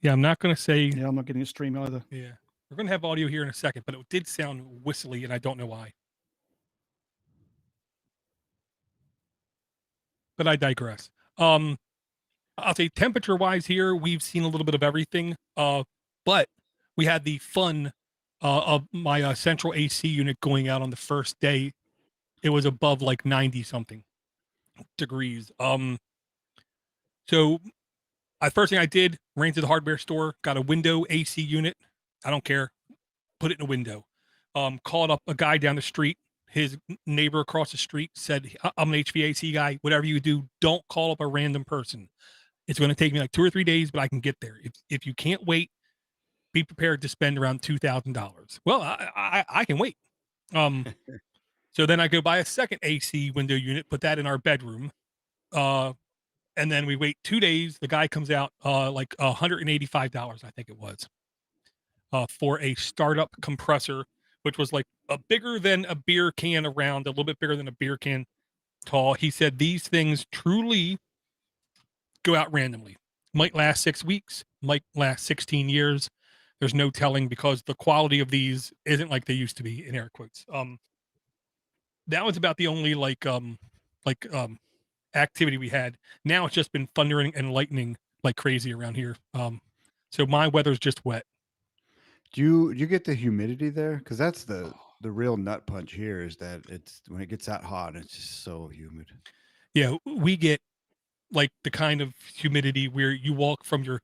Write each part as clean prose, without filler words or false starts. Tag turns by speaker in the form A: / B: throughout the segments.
A: Yeah, I'm not going to say.
B: Yeah, I'm not getting a stream either.
A: Yeah, we're going to have audio here in a second, but it did sound whistly, and I don't know why. But I digress. I'll say temperature-wise here, we've seen a little bit of everything. But we had the fun of my central AC unit going out on the first day. It was above like 90 something degrees. So first thing I did, ran to the hardware store, got a window AC unit. I don't care, put it in a window. Called up a guy down the street. His neighbor across the street said, "I'm an HVAC guy. Whatever you do, don't call up a random person. It's going to take me like 2 or 3 days, but I can get there. If you can't wait, be prepared to spend around $2,000." Well, I can wait. So then I go buy a second AC window unit, put that in our bedroom. And then we wait 2 days. The guy comes out like $185, I think it was, for a startup compressor, which was like a bigger than a beer can around, a little bit bigger than a beer can tall. He said these things truly go out randomly. Might last 6 weeks, might last 16 years. There's no telling because the quality of these isn't like they used to be, in air quotes. That was about the only activity we had. Now it's just been thundering and lightning like crazy around here. So my weather's just wet.
C: Do you get the humidity there? Because that's the real nut punch here is that it's when it gets that hot, it's just so humid.
A: Yeah, we get like the kind of humidity where you walk from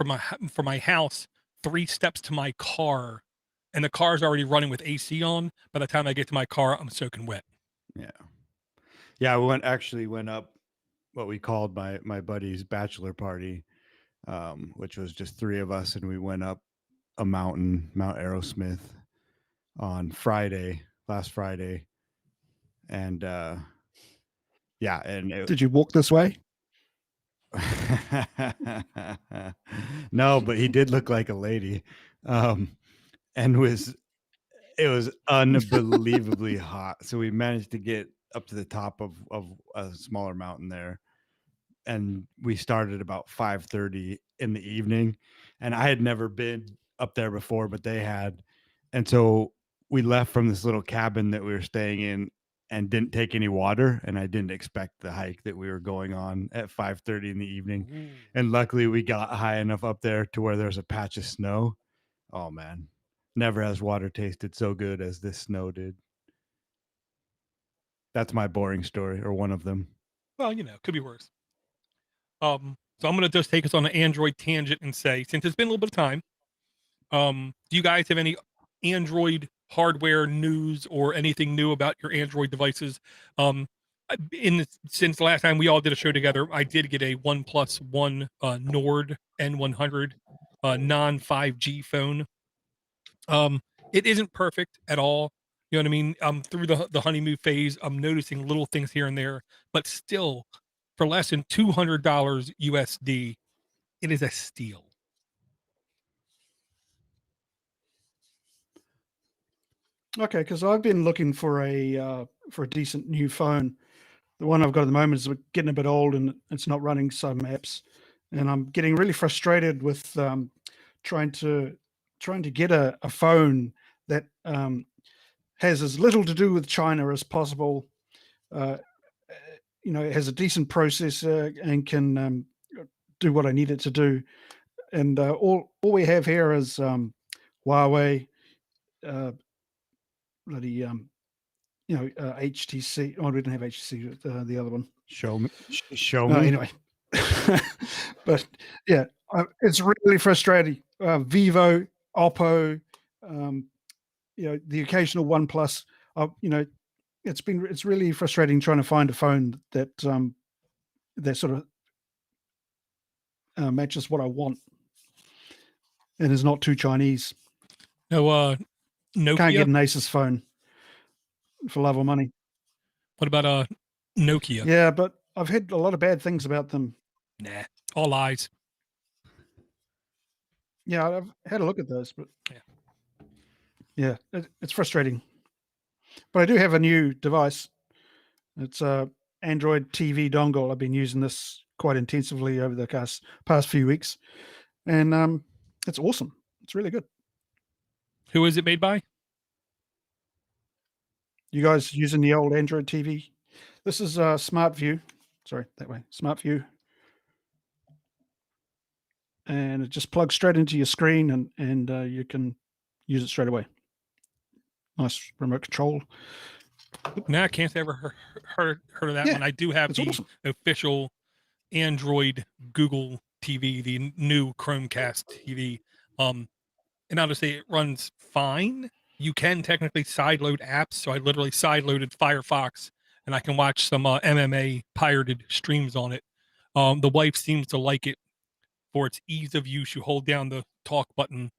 A: my house 3 steps to my car, and the car's already running with AC on. By the time I get to my car, I'm soaking wet.
C: Yeah. We went up what we called my buddy's bachelor party, which was just 3 of us, and we went up a mountain, Mount Aerosmith, on last Friday, and
B: Did you walk this way?
C: No, but he did look like a lady, and it was unbelievably hot. So we managed to get up to the top of a smaller mountain there, and we started about 5:30 in the evening, and I had never been up there before, but they had, and so we left from this little cabin that we were staying in and didn't take any water, and I didn't expect the hike that we were going on at 5:30 in the evening. And luckily we got high enough up there to where there's a patch of snow. Oh man, never has water tasted so good as this snow did. That's my boring story, or one of them.
A: Well, could be worse. So I'm going to just take us on an Android tangent and say, since it's been a little bit of time, do you guys have any Android hardware news or anything new about your Android devices? Since the last time we all did a show together, I did get a OnePlus One Nord N100 non 5G phone. It isn't perfect at all. You know what I mean? Through the honeymoon phase, I'm noticing little things here and there, but still, for less than $200 USD, it is a steal.
B: Okay, because I've been looking for a decent new phone. The one I've got at the moment is getting a bit old and it's not running some apps, and I'm getting really frustrated with trying to get a phone that has as little to do with China as possible. It has a decent processor and can do what I need it to do. And all we have here is Huawei, bloody HTC. Oh, we didn't have HTC. The other one.
C: Show me.
B: Anyway, but yeah, it's really frustrating. Vivo, Oppo, the occasional OnePlus. It's really frustrating trying to find a phone that sort of matches what I want and is not too Chinese.
A: No, Nokia.
B: Can't get an Asus phone for love or money.
A: What about Nokia?
B: Yeah, but I've heard a lot of bad things about them.
A: Nah, all lies.
B: Yeah, I've had a look at those, but yeah, it's frustrating. But I do have a new device. It's a Android TV dongle. I've been using this quite intensively over the past few weeks, and it's awesome. It's really good.
A: Who is it made by?
B: You guys using the old Android TV? This is SmartView. Sorry, that way. SmartView. And it just plugs straight into your screen, and you can use it straight away. Nice remote control.
A: Nah, I can't say I ever heard of that
B: Yeah,
A: one. I do have
B: it's
A: the
B: awesome.
A: official Android Google TV, the new Chromecast TV. And I'll just say it runs fine. You can technically sideload apps, so I literally sideloaded Firefox, and I can watch some MMA pirated streams on it. The wife seems to like it for its ease of use. You hold down the talk button,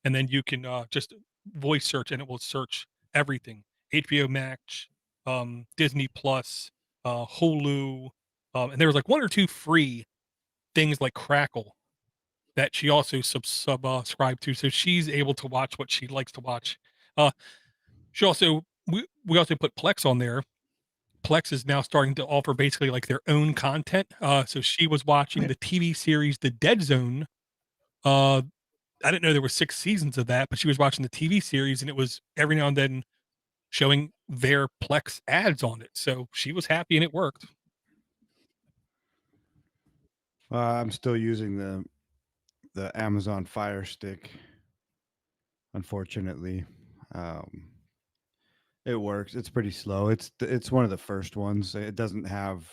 A: and then you can just voice search, and it will search everything: HBO Max, Disney Plus, Hulu, and there was like one or two free things like Crackle that she also subscribed to, so she's able to watch what she likes to watch. She also we also put Plex on there. Plex is now starting to offer basically like their own content. So she was watching the TV series The Dead Zone. I didn't know there were 6 seasons of that, but she was watching the TV series, and it was every now and then showing their Plex ads on it. So she was happy, and it worked.
C: I'm still using the Amazon Fire Stick. Unfortunately, it works. It's pretty slow. It's one of the first ones. It doesn't have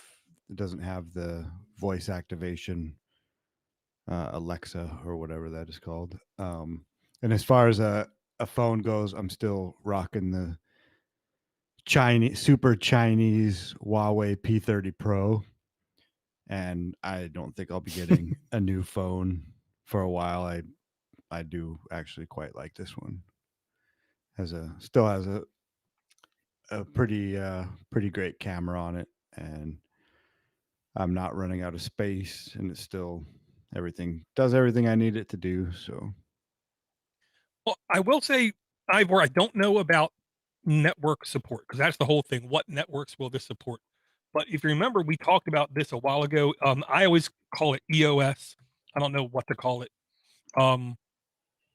C: the voice activation, Alexa or whatever that is called. And as far as a phone goes, I'm still rocking the super Chinese Huawei P30 Pro, and I don't think I'll be getting a new phone for a while. I do actually quite like this one. Still has a pretty great camera on it, and I'm not running out of space, and it's still does everything I need it to do. So,
A: Well, I will say, Ivor, I don't know about network support, because that's the whole thing. What networks will this support? But if you remember, we talked about this a while ago. I always call it EOS. I don't know what to call it.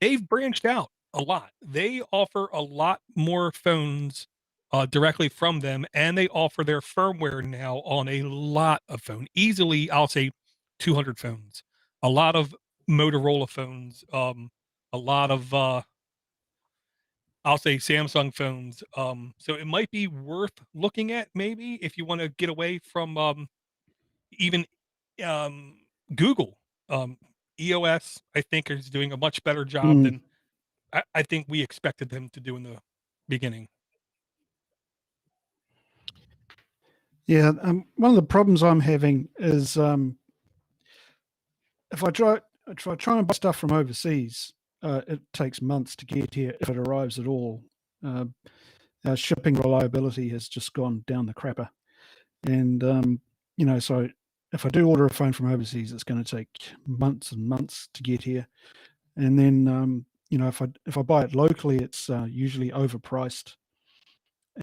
A: They've branched out a lot. They offer a lot more phones directly from them, and they offer their firmware now on a lot of phones. Easily, I'll say 200 phones. A lot of Motorola phones. A lot of I'll say Samsung phones. So it might be worth looking at, maybe, if you want to get away from even Google. EOS, I think, is doing a much better job than I think we expected them to do in the beginning.
B: Yeah, one of the problems I'm having is if I try and buy stuff from overseas, it takes months to get here if it arrives at all. Our shipping reliability has just gone down the crapper, and so if I do order a phone from overseas, it's going to take months and months to get here, and then if I buy it locally, it's usually overpriced,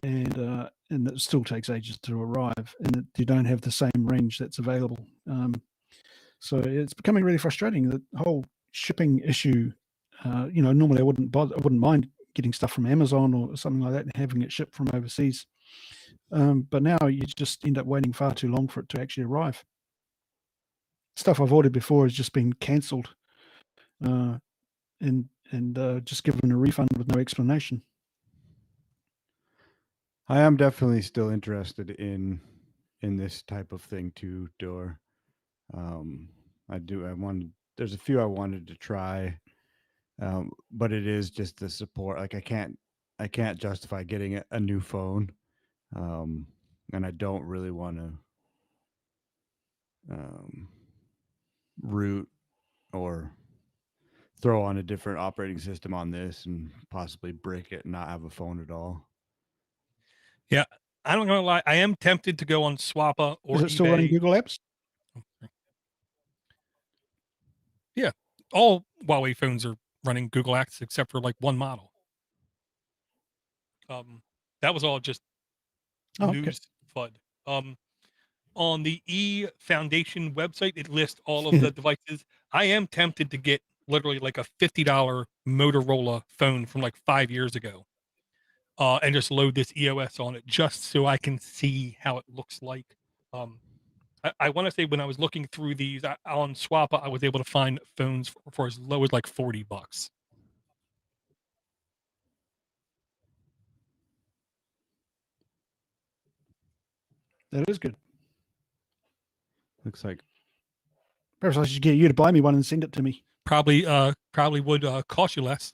B: and it still takes ages to arrive, and you don't have the same range that's available. So it's becoming really frustrating. The whole shipping issue. Normally I wouldn't mind getting stuff from Amazon or something like that and having it shipped from overseas. But now you just end up waiting far too long for it to actually arrive. Stuff I've ordered before has just been cancelled, and just given a refund with no explanation.
C: I am definitely still interested in this type of thing too, Door. There's a few I wanted to try, but it is just the support. Like I can't justify getting a new phone, and I don't really want to root or throw on a different operating system on this and possibly break it and not have a phone at all.
A: Yeah, I'm not gonna lie. I am tempted to go on Swappa or
B: Is it still running
A: eBay.
B: Google Apps?
A: Yeah, all Huawei phones are running Google Apps except for like one model. That was all just news FUD. On the E Foundation website, it lists all of the devices. I am tempted to get literally like a $50 Motorola phone from like 5 years ago, and just load this EOS on it just so I can see how it looks like. Um, I want to say when I was looking through these on Swappa, I was able to find phones for as low as like $40.
B: That is good.
C: Looks like
B: Perhaps I should get you to buy me one and send it to me.
A: Probably would cost you less.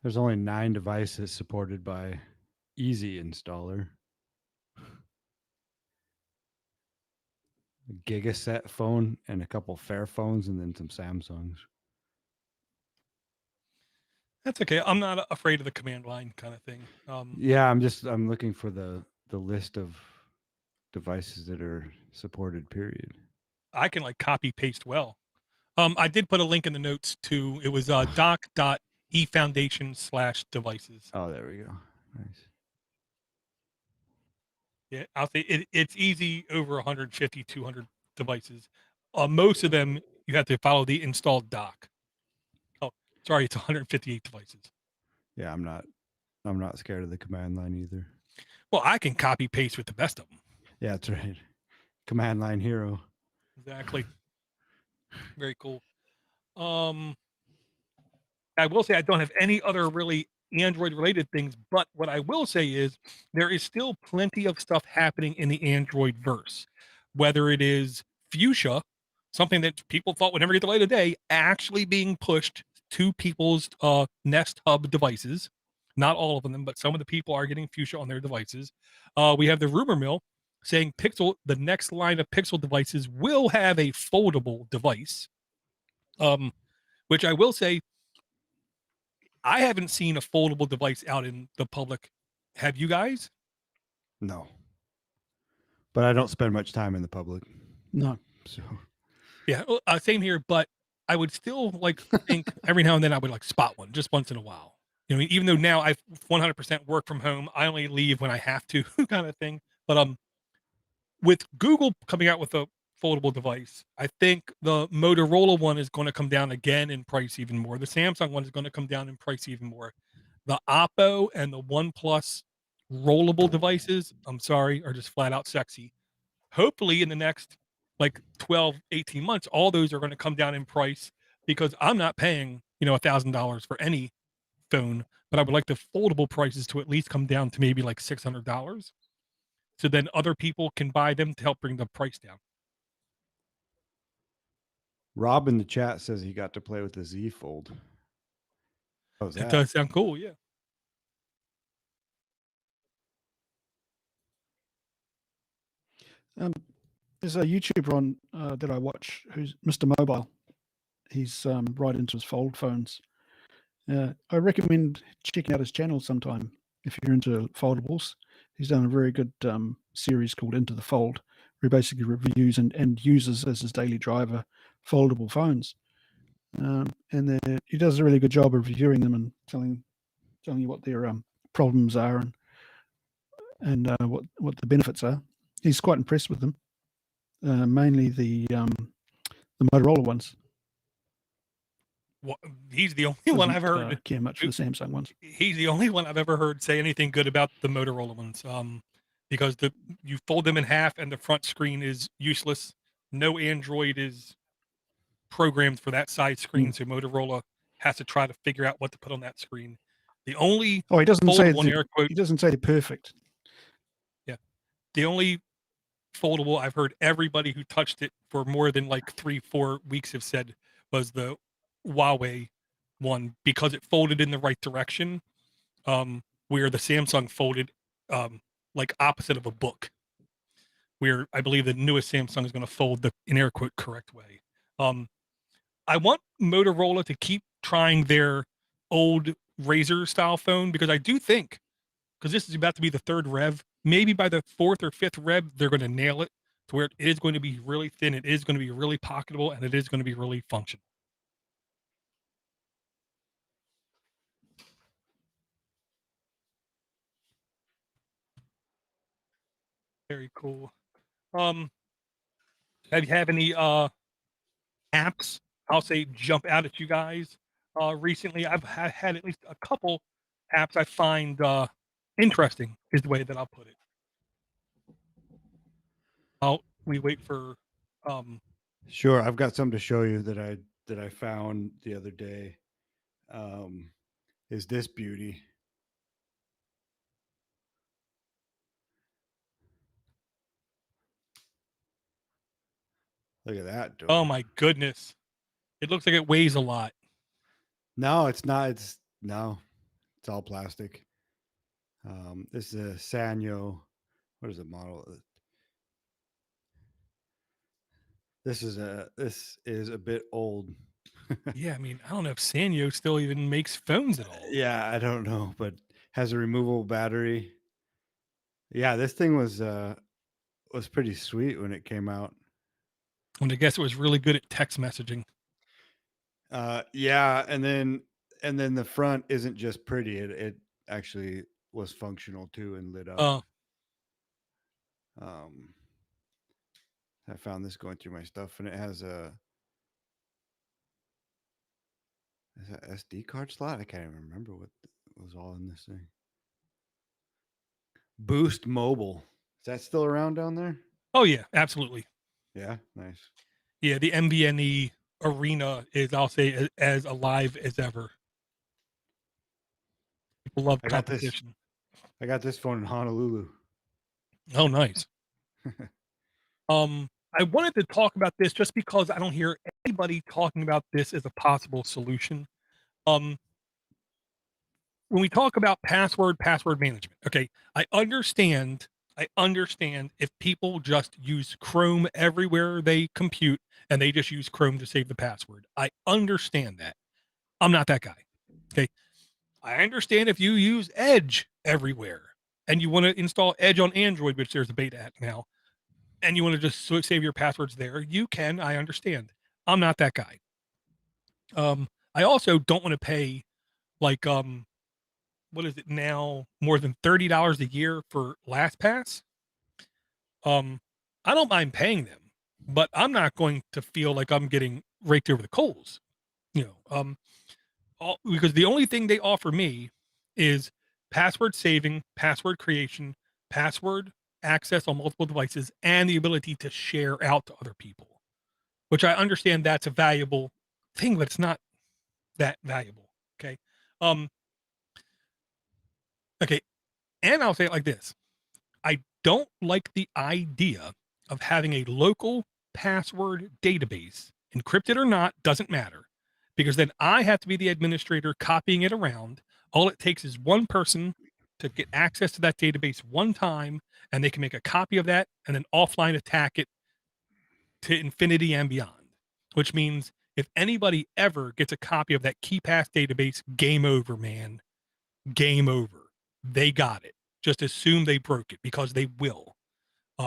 C: there's only 9 devices supported by Easy Installer. A Gigaset phone and a couple Fair phones, and then some Samsungs.
A: That's okay. I'm not afraid of the command line kind of thing.
C: Yeah, I'm looking for the list of devices that are supported. Period.
A: I can like copy paste well. I did put a link in the notes to it was doc.efoundation/devices.
C: Oh, there we go. Nice.
A: Yeah, I'll say it's easy over 150, 200 devices. Most of them you have to follow the installed doc. Oh, sorry, it's 158 devices.
C: Yeah, I'm not scared of the command line either.
A: Well, I can copy paste with the best of them.
C: Yeah, that's right. Command line hero.
A: Exactly. Very cool. I will say I don't have any other really Android related things, but what I will say is there is still plenty of stuff happening in the Android verse, whether it is Fuchsia, something that people thought would never get the light of day, actually being pushed to people's Nest Hub devices. Not all of them, but some of the people are getting Fuchsia on their devices. We have the rumor mill saying Pixel, the next line of Pixel devices will have a foldable device. Which I will say, I haven't seen a foldable device out in the public. Have you guys?
C: No. But I don't spend much time in the public.
B: No.
C: So
A: Yeah, same here. But I would still like think every now and then I would like spot one just once in a while. You know, even though now I 100% work from home, I only leave when I have to, kind of thing. But with Google coming out with a foldable device, I think the Motorola one is going to come down again in price even more. The Samsung one is going to come down in price even more. The Oppo and the OnePlus rollable devices, I'm sorry, are just flat out sexy. Hopefully in the next like 12, 18 months, all those are going to come down in price because I'm not paying, $1,000 for any phone, but I would like the foldable prices to at least come down to maybe like $600. So then other people can buy them to help bring the price down.
C: Rob in the chat says he got to play with the Z Fold. How's
A: It
C: that?
A: does sound cool, yeah.
B: There's a YouTuber on that I watch who's Mr. Mobile. He's right into his fold phones. I recommend checking out his channel sometime if you're into foldables. He's done a very good series called Into the Fold, where he basically reviews and uses as his daily driver foldable phones. And he does a really good job of reviewing them and telling you what their problems are and what the benefits are. He's quite impressed with them, mainly the Motorola ones.
A: Well, he's the only one I've heard
B: care much for the Samsung ones.
A: He's the only one I've ever heard say anything good about the Motorola ones. Because you fold them in half and the front screen is useless. No Android is programmed for that side screen, so Motorola has to try to figure out what to put on that screen. The only
B: he doesn't say
A: air quote,
B: he doesn't say they're perfect.
A: Yeah, the only foldable I've heard everybody who touched it for more than like 3-4 weeks have said was the Huawei one because it folded in the right direction, where the Samsung folded like opposite of a book, where I believe the newest Samsung is going to fold the in air quote correct way. I want Motorola to keep trying their old Razr style phone because I do think, because this is about to be the third rev, maybe by the fourth or fifth rev, they're going to nail it to where it is going to be really thin, it is going to be really pocketable, and it is going to be really functional. Very cool. Have you have any apps, I'll say, jump out at you guys recently? I've had at least a couple apps I find interesting, is the way that I'll put it. We wait for
C: Sure, I've got something to show you that I found the other day. Is this beauty? Look at that door.
A: oh my goodness. It looks like it weighs a lot.
C: No, it's not. It's all plastic. This is a Sanyo. What is the model? This is a bit old.
A: Yeah, I mean, I don't know if Sanyo still even makes phones at all.
C: Yeah, I don't know, but has a removable battery. Yeah, this thing was pretty sweet when it came out.
A: And I guess it was really good at text messaging.
C: Yeah, and then the front isn't just pretty; it actually was functional too and lit up. I found this going through my stuff, and it has a SD card slot. I can't even remember what was all in this thing. Boost Mobile. Is that still around down there?
A: Oh yeah, absolutely.
C: Yeah, nice.
A: Yeah, the MVNE arena is, I'll say, as alive as ever. People love
C: I got this.
A: competition.
C: I got this phone in Honolulu.
A: Oh, nice. I wanted to talk about this just because I don't hear anybody talking about this as a possible solution. When we talk about password management, okay, I understand if people just use Chrome everywhere they compute and they just use Chrome to save the password. I understand that. I'm not that guy. Okay. I understand if you use Edge everywhere and you want to install Edge on Android, which there's a beta app now, and you want to just save your passwords there, you can. I understand. I'm not that guy. I also don't want to pay like what is it now, more than $30 a year for LastPass. I don't mind paying them, but I'm not going to feel like I'm getting raked over the coals. Because the only thing they offer me is password saving, password creation, password access on multiple devices, and the ability to share out to other people, which I understand that's a valuable thing, but it's not that valuable. Okay. Okay. And I'll say it like this. I don't like the idea of having a local password database, encrypted or not, doesn't matter, because then I have to be the administrator copying it around. All it takes is one person to get access to that database one time, and they can make a copy of that and then offline attack it to infinity and beyond, which means if anybody ever gets a copy of that KeyPass database, game over, man. Game over. They got it. Just assume they broke it, because they will.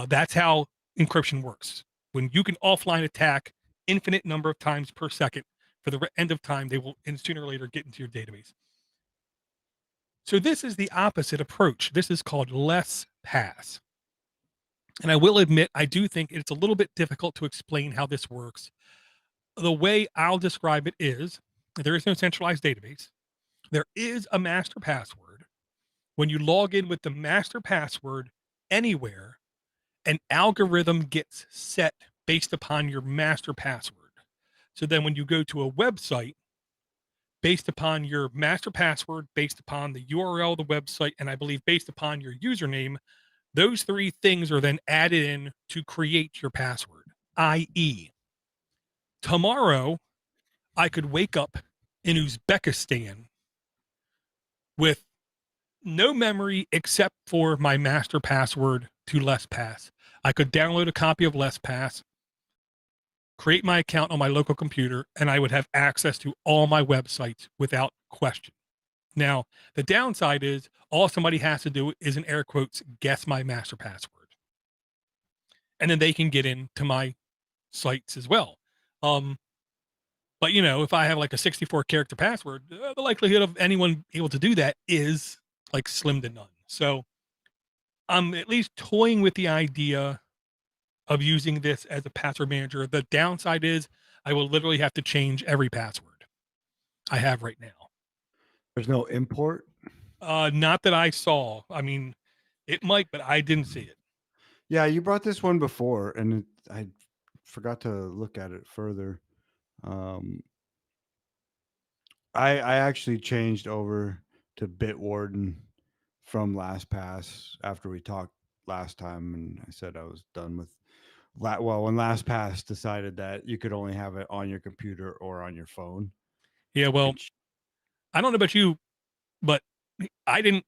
A: That's how encryption works. When you can offline attack infinite number of times per second, for the end of time, they will, and sooner or later, get into your database. So this is the opposite approach. This is called less pass. And I will admit, I do think it's a little bit difficult to explain how this works. The way I'll describe it is, there is no centralized database. There is a master password. When you log in with the master password anywhere, an algorithm gets set based upon your master password. So then when you go to a website, based upon your master password, based upon the URL of the website, and I believe based upon your username, those three things are then added in to create your password. i.e., tomorrow, I could wake up in Uzbekistan with no memory except for my master password to LessPass. I could download a copy of LessPass, create my account on my local computer, and I would have access to all my websites without question. Now, the downside is all somebody has to do is, in air quotes, guess my master password. And then they can get into my sites as well. But if I have like a 64 character password, the likelihood of anyone able to do that is like slim to none. So I'm at least toying with the idea of using this as a password manager. The downside is I will literally have to change every password I have right now.
C: There's no import.
A: Not that I saw. I mean, it might, but I didn't see it.
C: Yeah, you brought this one before, and I forgot to look at it further. I actually changed over to Bitwarden from LastPass after we talked last time, and I said I was done with. Well, when LastPass decided that you could only have it on your computer or on your phone.
A: Yeah, well, I don't know about you, but I don't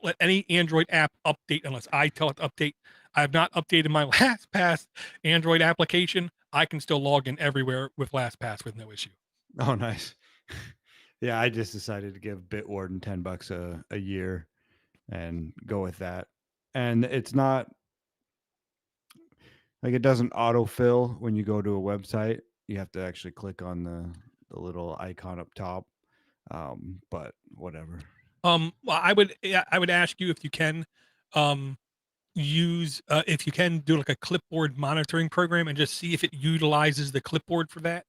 A: let any Android app update unless I tell it to update. I have not updated my LastPass Android application. I can still log in everywhere with LastPass with no issue.
C: Oh, nice. Yeah, I just decided to give Bitwarden $10 a year and go with that. And it's not like it doesn't autofill when you go to a website. You have to actually click on the little icon up top. But whatever.
A: Well, I would ask you if you can use if you can do like a clipboard monitoring program and just see if it utilizes the clipboard for that,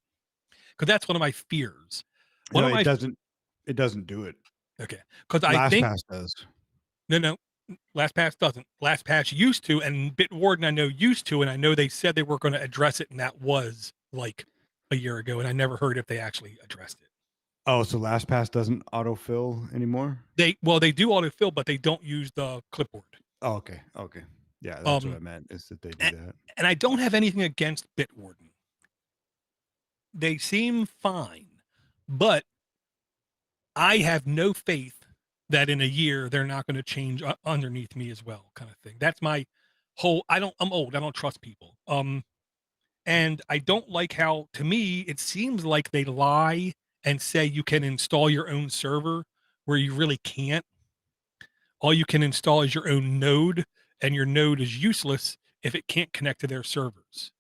A: because that's one of my fears.
C: No, it doesn't. It doesn't do it.
A: Okay, because I think
C: LastPass does.
A: no, LastPass doesn't. LastPass used to, and Bitwarden I know used to, and I know they said they were going to address it, and that was like a year ago, and I never heard if they actually addressed it.
C: Oh, so LastPass doesn't autofill anymore?
A: They do autofill, but they don't use the clipboard.
C: Oh, okay. Yeah, that's what I meant, is that they do that.
A: And I don't have anything against Bitwarden. They seem fine, but I have no faith that in a year they're not going to change underneath me as well, kind of thing. That's my whole. I'm old. I don't trust people. And I don't like how, to me, it seems like they lie and say you can install your own server where you really can't. All you can install is your own node, and your node is useless if it can't connect to their servers.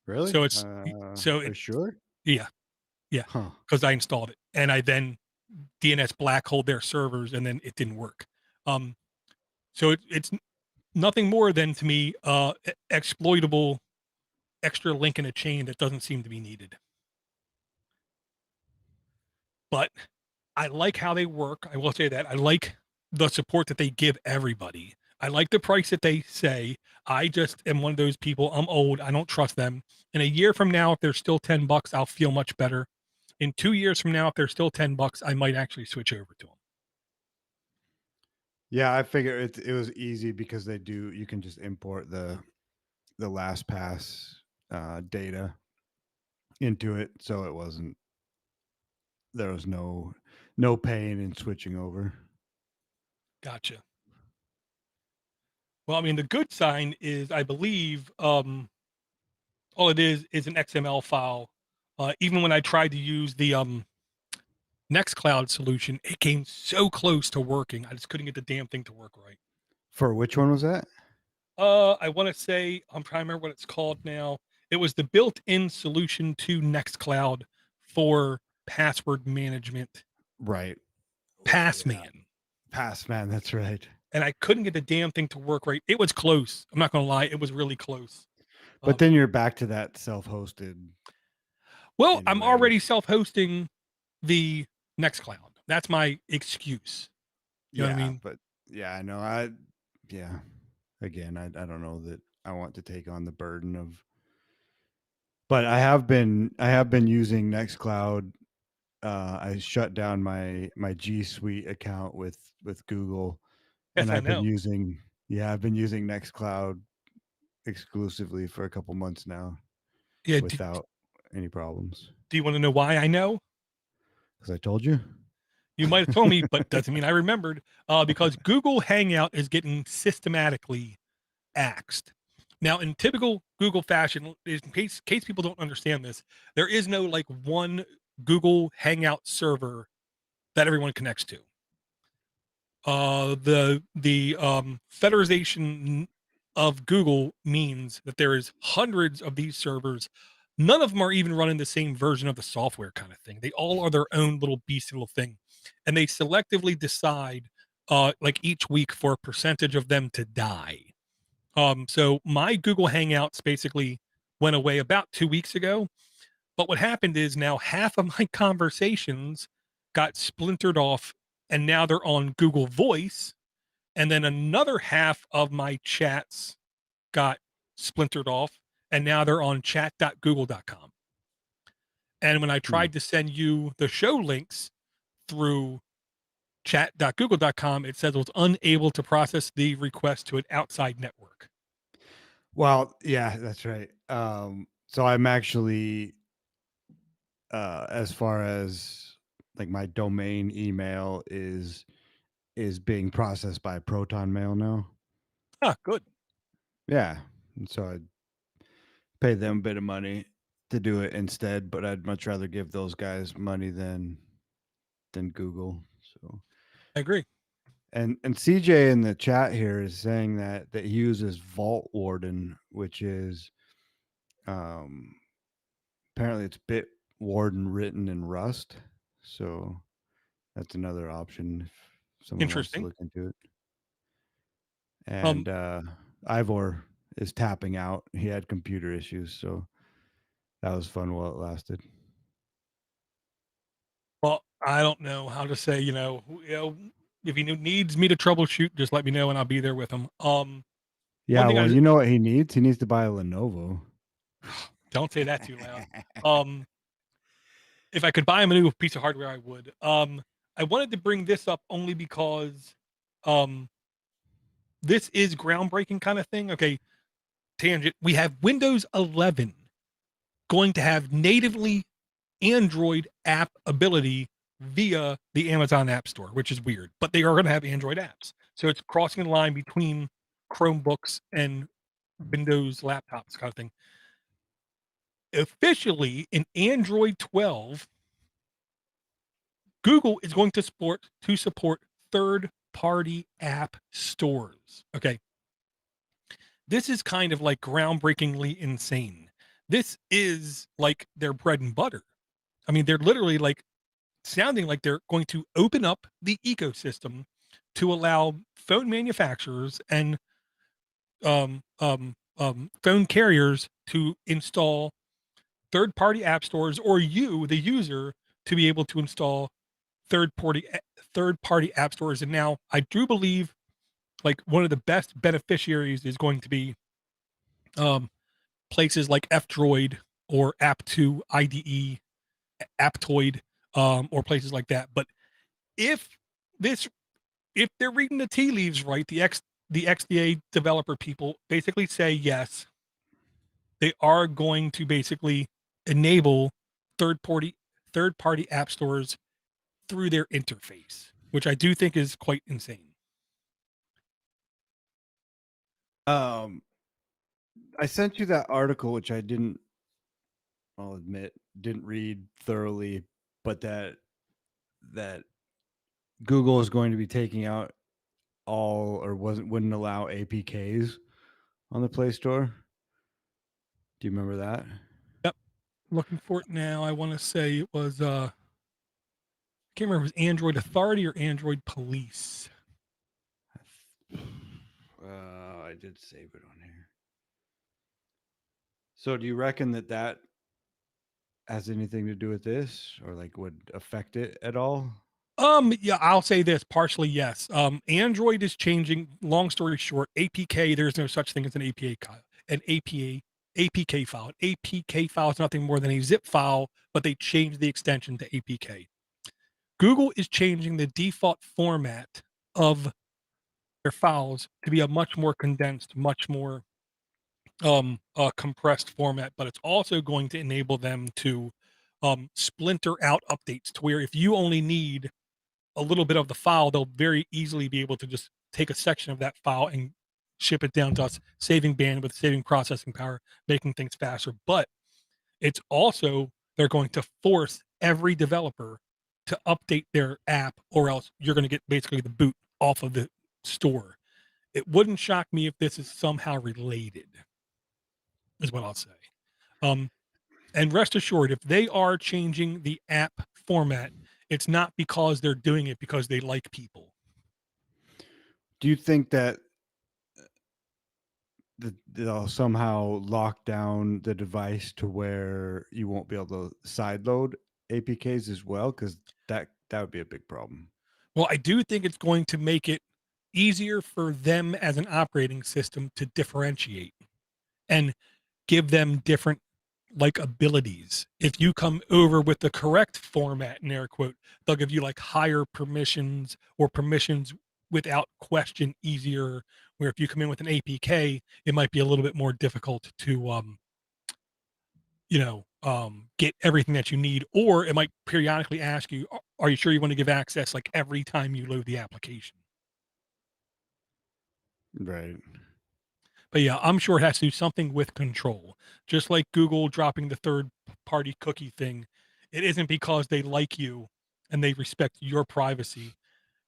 C: Really?
A: So it's
C: Are you sure?
A: Yeah,
C: Huh.
A: because I installed it, and I then DNS black holed their servers, and then it didn't work. So it's nothing more than, to me, exploitable extra link in a chain that doesn't seem to be needed. But I like how they work. I will say that I like the support that they give everybody. I like the price that they say. I just am one of those people. I'm old. I don't trust them. In a year from now, if they're still $10, I'll feel much better. In 2 years from now, if they're still $10, I might actually switch over to them.
C: Yeah, I figure it was easy because you can just import the LastPass data into it, so there was no pain in switching over.
A: Gotcha. Well, I mean, the good sign is, I believe, all it is an XML file. Even when I tried to use the Nextcloud solution, it came so close to working. I just couldn't get the damn thing to work right.
C: For which one was that?
A: I want to say, I'm trying to remember what it's called now. It was the built-in solution to Nextcloud for password management.
C: Right.
A: Passman.
C: Passman, that's right.
A: And I couldn't get the damn thing to work right. It was close. I'm not going to lie. It was really close.
C: But then you're back to that self-hosted.
A: Well,
C: anyways.
A: I'm already self-hosting the Nextcloud. That's my excuse. You know what I mean?
C: But yeah, I know. Again, I don't know that I want to take on the burden of. But I have been using Nextcloud. I shut down my G Suite account with Google,
A: Yes,
C: and
A: I
C: I've been
A: know.
C: using Nextcloud exclusively for a couple months now.
A: Yeah.
C: Without any problems.
A: Do you want to know why I know?
C: Because I told you.
A: You might have told me, but doesn't mean I remembered. Because Google Hangout is getting systematically axed. Now, in typical Google fashion, in case people don't understand this, there is no like one Google Hangout server that everyone connects to. The federation of Google means that there is hundreds of these servers. None of them are even running the same version of the software, kind of thing. They all are their own little beastly little thing, and they selectively decide, like each week, for a percentage of them to die. So my Google Hangouts basically went away about 2 weeks ago. But what happened is now half of my conversations got splintered off, and now they're on Google Voice. And then another half of my chats got splintered off, and now they're on chat.google.com. And when I tried to send you the show links through chat.google.com, it says it was unable to process the request to an outside network.
C: Well, yeah, that's right. So I'm actually, as far as like my domain email is being processed by Proton Mail now.
A: Ah, good.
C: Yeah, and so I pay them a bit of money to do it instead, but I'd much rather give those guys money than Google. So
A: I agree.
C: and CJ in the chat here is saying that he uses Vault Warden, which is apparently it's Bit Warden written in Rust. So that's another option if someone wants to
A: Interesting.
C: look into it. And Ivor is tapping out. He had computer issues, so that was fun while it lasted.
A: Well, I don't know how to say, if he needs me to troubleshoot, just let me know and I'll be there with him.
C: Yeah,
A: thing I
C: well,
A: was-
C: you know what he needs? He needs to buy a Lenovo.
A: Don't say that too loud. If I could buy him a new piece of hardware, I would. I wanted to bring this up only because this is groundbreaking kind of thing. Okay, tangent. We have Windows 11 going to have natively Android app ability via the Amazon App Store, which is weird, but they are going to have Android apps. So it's crossing the line between Chromebooks and Windows laptops kind of thing. Officially in Android 12, Google is going to support third-party app stores. Okay. This is kind of like groundbreakingly insane. This is like their bread and butter. I mean, they're literally like sounding like they're going to open up the ecosystem to allow phone manufacturers and phone carriers to install third-party app stores, or you, the user, to be able to install third-party app stores. And now I do believe like one of the best beneficiaries is going to be places like F-Droid or App2 IDE, Aptoid, or places like that. But if they're reading the tea leaves right, the XDA developer people basically say yes, they are going to basically enable third-party app stores through their interface, which I do think is quite insane.
C: I sent you that article, which I'll admit, didn't read thoroughly, but that Google is going to be taking out wouldn't allow APKs on the Play Store. Do you remember that?
A: Yep. Looking for it now. I want to say it was I can't remember if it was Android Authority or Android Police.
C: I did save it on here. So do you reckon that has anything to do with this, or like would affect it at all?
A: Yeah, I'll say this, partially yes. Android is changing. Long story short, APK, there's no such thing as an APK file. An APK file is nothing more than a zip file, but they changed the extension to APK. Google is changing the default format of their files to be a much more condensed, much more compressed format, but it's also going to enable them to splinter out updates to where if you only need a little bit of the file, they'll very easily be able to just take a section of that file and ship it down to us, saving bandwidth, saving processing power, making things faster. But it's also, they're going to force every developer to update their app, or else you're going to get basically the boot off of the store. It wouldn't shock me if this is somehow related, is what I'll say. And rest assured, if they are changing the app format, it's not because they're doing it because they like people.
C: Do you think that they'll somehow lock down the device to where you won't be able to sideload APKs as well, because that would be a big problem.
A: Well, I do think it's going to make it easier for them as an operating system to differentiate and give them different like abilities. If you come over with the correct format, in air quote, they'll give you like higher permissions or permissions without question easier. Where if you come in with an APK, it might be a little bit more difficult to get everything that you need, or it might periodically ask you, are you sure you want to give access like every time you load the application?
C: Right.
A: But yeah, I'm sure it has to do something with control. Just like Google dropping the third party cookie thing. It isn't because they like you and they respect your privacy.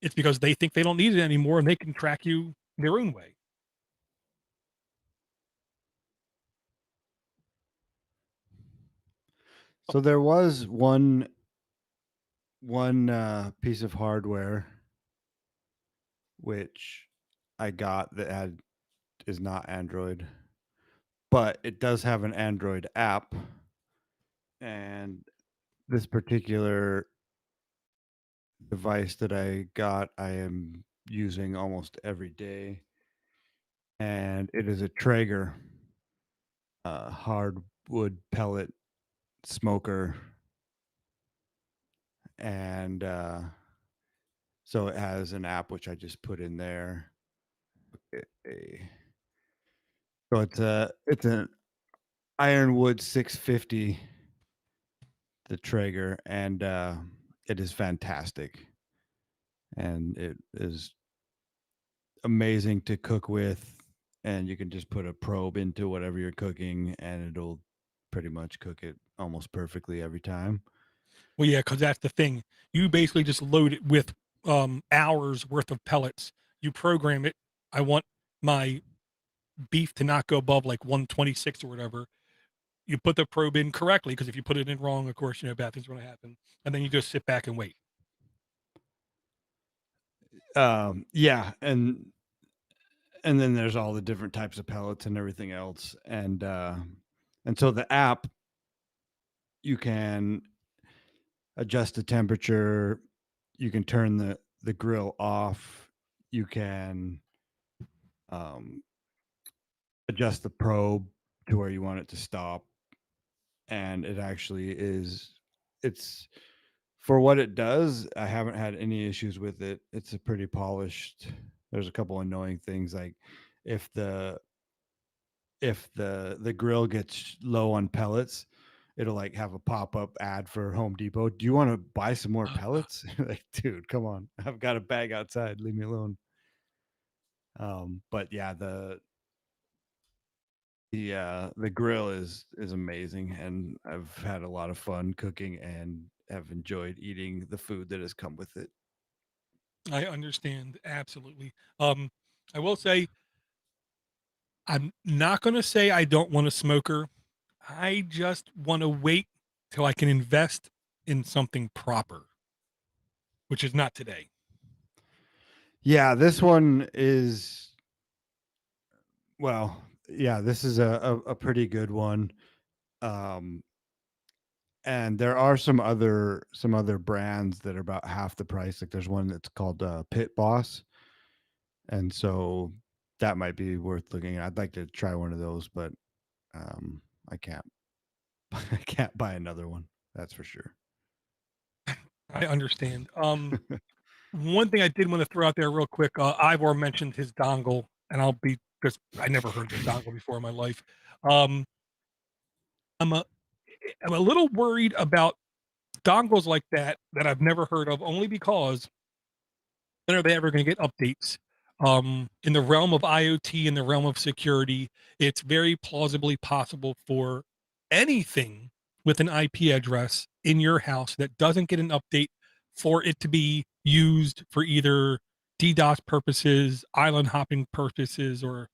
A: It's because they think they don't need it anymore and they can track you their own way.
C: So there was one piece of hardware which I got that is not Android, but it does have an Android app. And this particular device that I got, I am using almost every day, and it is a Traeger hardwood pellet smoker, and so it has an app which I just put in there. So it's an Ironwood 650, the Traeger, and it is fantastic, and it is amazing to cook with, and you can just put a probe into whatever you're cooking, and it'll pretty much cook it almost perfectly every time.
A: Well, yeah, because that's the thing. You basically just load it with hours worth of pellets. You program it. I want my beef to not go above like 126 or whatever. You put the probe in correctly, because if you put it in wrong, of course, bad things are going to happen. And then you just sit back and wait.
C: Yeah, and then there's all the different types of pellets and everything else, and so the app, you can adjust the temperature, you can turn the grill off, you can adjust the probe to where you want it to stop, and it actually it's for what it does. I haven't had any issues with it. It's a pretty polished. There's a couple annoying things, like if the grill gets low on pellets, it'll like have a pop-up ad for Home Depot. Do you want to buy some more pellets? Like, dude, come on. I've got a bag outside. Leave me alone. But yeah, the grill is amazing, and I've had a lot of fun cooking and have enjoyed eating the food that has come with it.
A: I understand. Absolutely. I will say, I'm not going to say I don't want a smoker. I just want to wait till I can invest in something proper, which is not today.
C: Yeah, this one is, well, yeah, this is a pretty good one. And there are some other brands that are about half the price. Like there's one that's called Pit Boss, and so that might be worth looking at. I'd like to try one of those, but I can't I can't buy another one. That's for sure.
A: I understand. One thing I did want to throw out there real quick, Ivor mentioned his dongle, and I'll be, because I never heard of a dongle before in my life. Um, I'm a little worried about dongles like that I've never heard of, only because when are they ever going to get updates? In the realm of IoT, in the realm of security, it's very plausibly possible for anything with an IP address in your house that doesn't get an update for it to be used for either DDoS purposes, island hopping purposes, or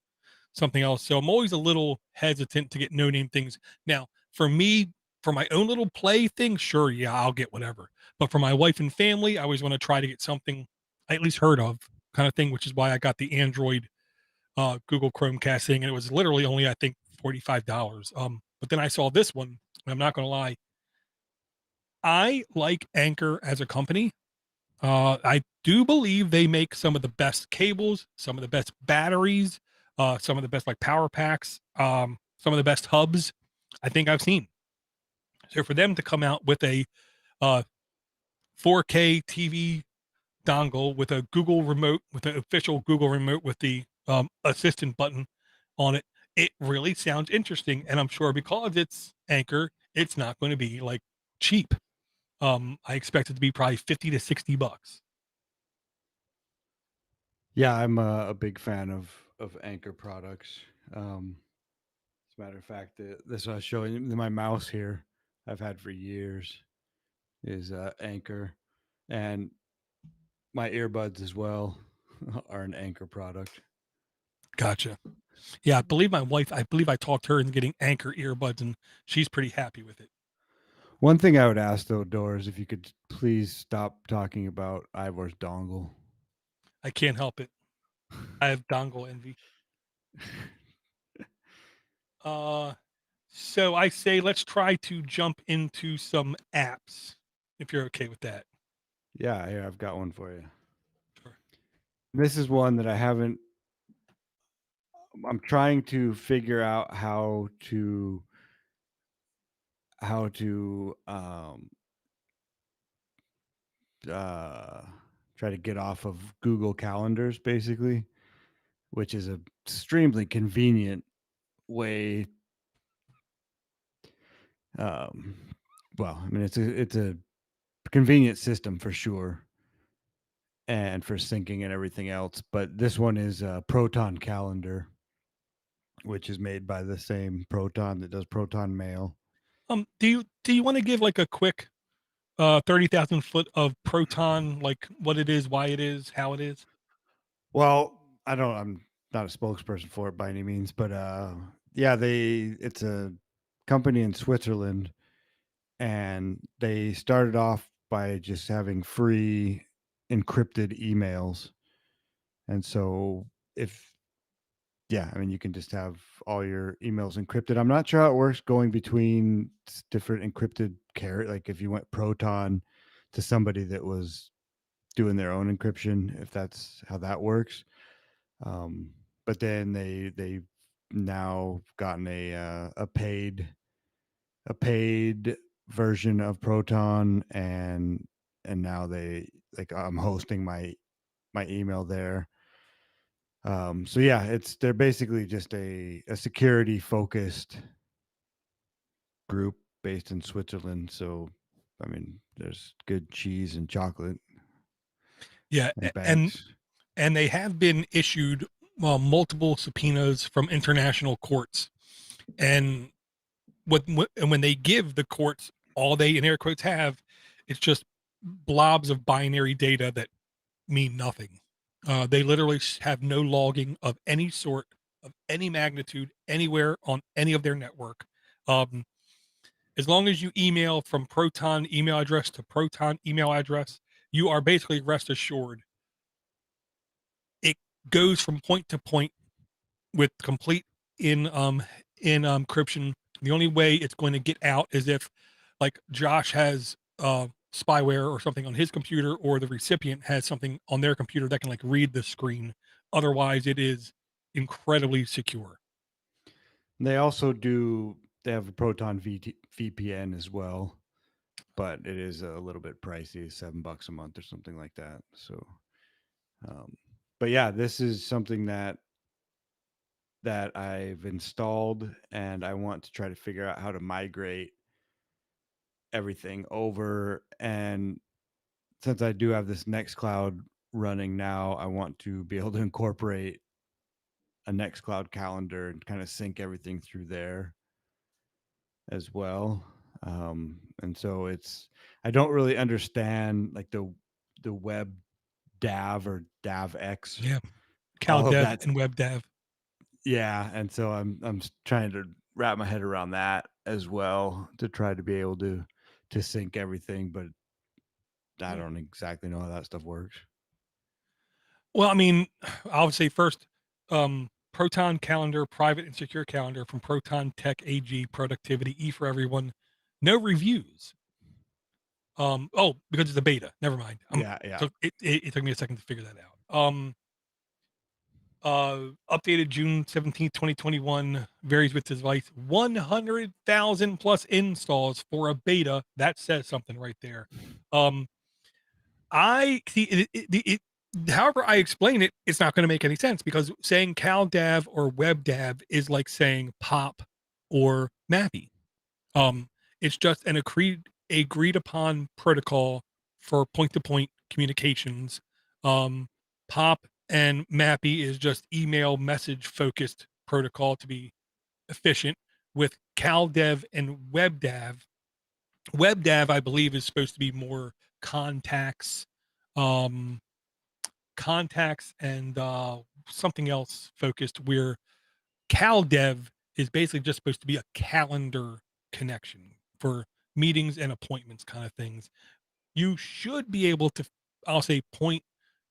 A: something else. So I'm always a little hesitant to get no name things. Now, for me, for my own little play thing, sure, yeah, I'll get whatever. But for my wife and family, I always want to try to get something I at least heard of, kind of thing, which is why I got the Android Google Chromecast thing, and it was literally only, I think, $45. But then I saw this one, and I'm not going to lie, I like Anchor as a company. I do believe they make some of the best cables, some of the best batteries, some of the best like power packs, some of the best hubs I think I've seen. So for them to come out with a 4K TV dongle with a Google remote, with an official Google remote with the assistant button on it, it really sounds interesting. And I'm sure because it's Anchor, it's not going to be like cheap. I expect it to be probably 50 to 60 bucks.
C: Yeah, I'm a big fan of Anchor products. As a matter of fact, this I was showing you, my mouse here, I've had for years, is Anchor, and my earbuds as well are an Anchor product.
A: Gotcha. Yeah, I believe my wife, I believe I talked her into getting Anchor earbuds, and she's pretty happy with it.
C: One thing I would ask though, Doors, if you could please stop talking about Ivor's dongle.
A: I can't help it. I have dongle envy. So I say let's try to jump into some apps, if you're okay with that.
C: Yeah, here I've got one for you.
A: Sure.
C: This is one that I haven't. I'm trying to figure out how to try to get off of Google Calendars, basically, which is a extremely convenient way. Well, I mean, it's a convenient system for sure, and for syncing and everything else. But this one is Proton Calendar, which is made by the same Proton that does Proton Mail.
A: Do you want to give like a quick 30,000 foot of Proton, like what it is, why it is, how it is?
C: Well, I'm not a spokesperson for it by any means, but yeah, it's a company in Switzerland, and they started off by just having free encrypted emails. And so I mean, you can just have all your emails encrypted. I'm not sure how it works going between different encrypted like if you went Proton to somebody that was doing their own encryption, if that's how that works. But then they've now gotten a paid version of Proton, and now I'm hosting my email there. So yeah, they're basically just a security focused group based in Switzerland. So I mean, there's good cheese and chocolate.
A: Yeah,
C: and
A: and
C: bags.
A: and they have been issued multiple subpoenas from international courts, and when they give the courts all they in air quotes have, it's just blobs of binary data that mean nothing. They literally have no logging of any sort, of any magnitude, anywhere on any of their network. Um, as long as you email from Proton email address to Proton email address, you are basically rest assured it goes from point to point with complete in encryption. The only way it's going to get out is if like Josh has spyware or something on his computer, or the recipient has something on their computer that can like read the screen. Otherwise it is incredibly secure.
C: They have a Proton VPN as well, but it is a little bit pricey, $7 a month or something like that. So, but yeah, this is something that I've installed, and I want to try to figure out how to migrate everything over. And since I do have this Nextcloud running now, I want to be able to incorporate a Nextcloud calendar and kind of sync everything through there as well. And so I don't really understand like the web DAV or DAVX.
A: Yeah.
C: All of
A: CalDev
C: that.
A: and WebDev.
C: Yeah. And so I'm trying to wrap my head around that as well, to try to be able to sync everything, but I don't exactly know how that stuff works.
A: Well, I mean, I would say first, Proton Calendar, private and secure calendar from Proton Tech AG, productivity, E for everyone. No reviews. Oh, because it's a beta. Never mind.
C: Yeah.
A: It took me a second to figure that out. Updated June 17th, 2021, varies with device. 100,000 plus installs for a beta. That says something right there. I see it, however I explain it, it's not going to make any sense, because saying CalDAV or WebDAV is like saying POP or MAPI. It's just an agreed upon protocol for point-to-point communications. POP and MAPI is just email message focused protocol to be efficient. With CalDAV and WebDAV, I believe, is supposed to be more contacts, um, and something else focused, where CalDev is basically just supposed to be a calendar connection for meetings and appointments kind of things. You should be able to, I'll say, point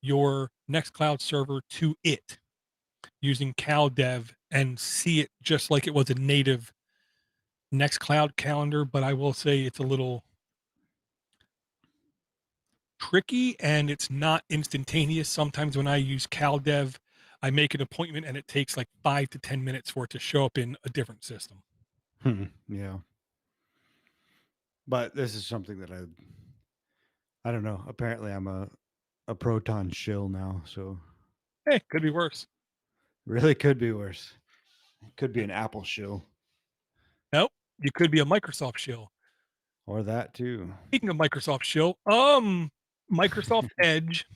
A: your Nextcloud server to it using CalDev and see it just like it was a native Nextcloud calendar. But I will say it's a little tricky and it's not instantaneous. Sometimes when I use CalDev, I make an appointment and it takes like 5 to 10 minutes for it to show up in a different system.
C: Yeah. But this is something that I don't know. Apparently I'm a Proton shill now, so
A: Hey, could be worse.
C: really could be worse. It could be an Apple shill.
A: Nope, you could be a Microsoft shill.
C: Or that too.
A: Speaking of Microsoft shill, Microsoft Edge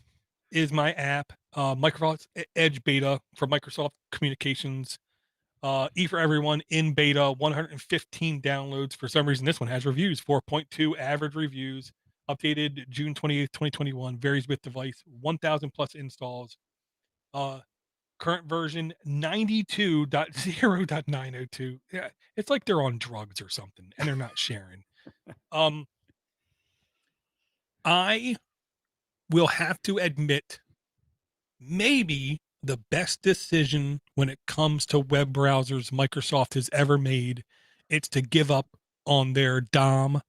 A: is my app. Microsoft Edge beta for Microsoft Communications. E for everyone in beta, 115 downloads. For some reason, this one has reviews, 4.2 average reviews. Updated June 28th, 2021. Varies with device, 1,000 plus installs. Current version 92.0.902. Yeah, it's like they're on drugs or something and they're not sharing. I will have to admit, maybe the best decision when it comes to web browsers Microsoft has ever made, it's to give up on their DOM,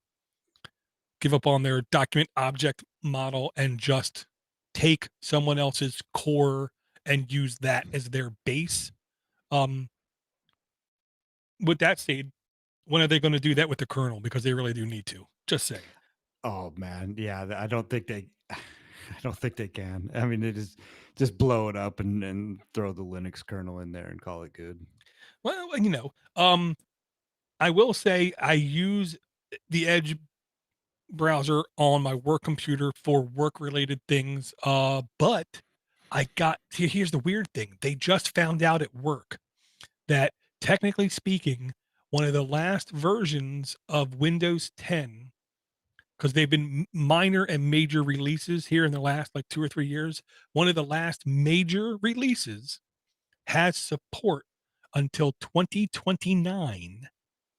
A: give up on their document object model, and just take someone else's core and use that as their base. With that said, when are they going to do that with the kernel? Because they really do need to. Just saying.
C: Oh man, yeah. I don't think they can. I mean, they just blow it up and throw the Linux kernel in there and call it good.
A: Well, I will say I use the Edge browser on my work computer for work related things. But here's the weird thing. They just found out at work that, technically speaking, one of the last versions of Windows 10, because they've been minor and major releases here in the last like 2 or 3 years, one of the last major releases has support until 2029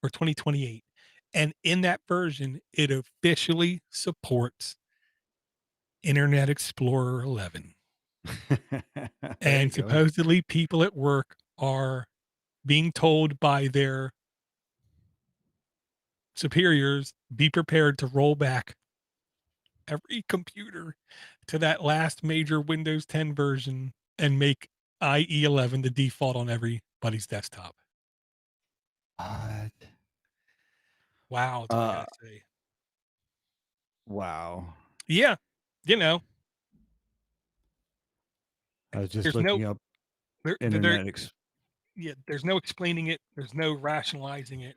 A: or 2028. And in that version, it officially supports Internet Explorer 11. And supposedly people at work are being told by their superiors, be prepared to roll back every computer to that last major Windows 10 version and make IE 11 the default on everybody's desktop.
C: What?
A: Wow, that's all I gotta say.
C: Wow.
A: Yeah,
C: I was just
A: there's
C: looking up Internet.
A: Yeah, there's no explaining it. There's no rationalizing it.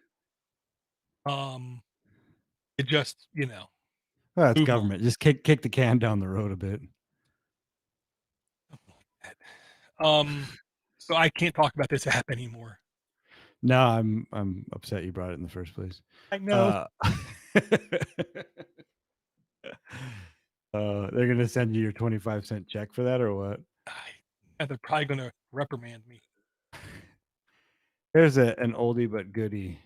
A: It just,
C: Well, it's
A: move
C: government. Just kick the can down the road a bit.
A: So I can't talk about this app anymore.
C: No, I'm upset you brought it in the first place.
A: I know.
C: They're gonna send you your 25-cent check for that, or what?
A: They're probably gonna reprimand me.
C: Here's an oldie but goodie.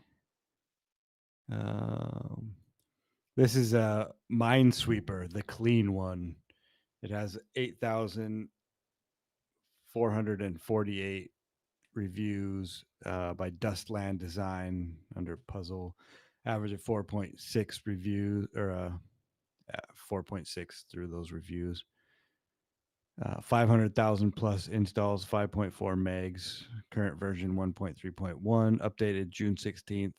C: This is a Minesweeper, the clean one. It has 8,448 reviews by Dustland Design under puzzle. Average of 4.6 reviews, or 4.6 through those reviews. 500,000 plus installs, 5.4 megs. Current version 1.3.1, updated June 16th,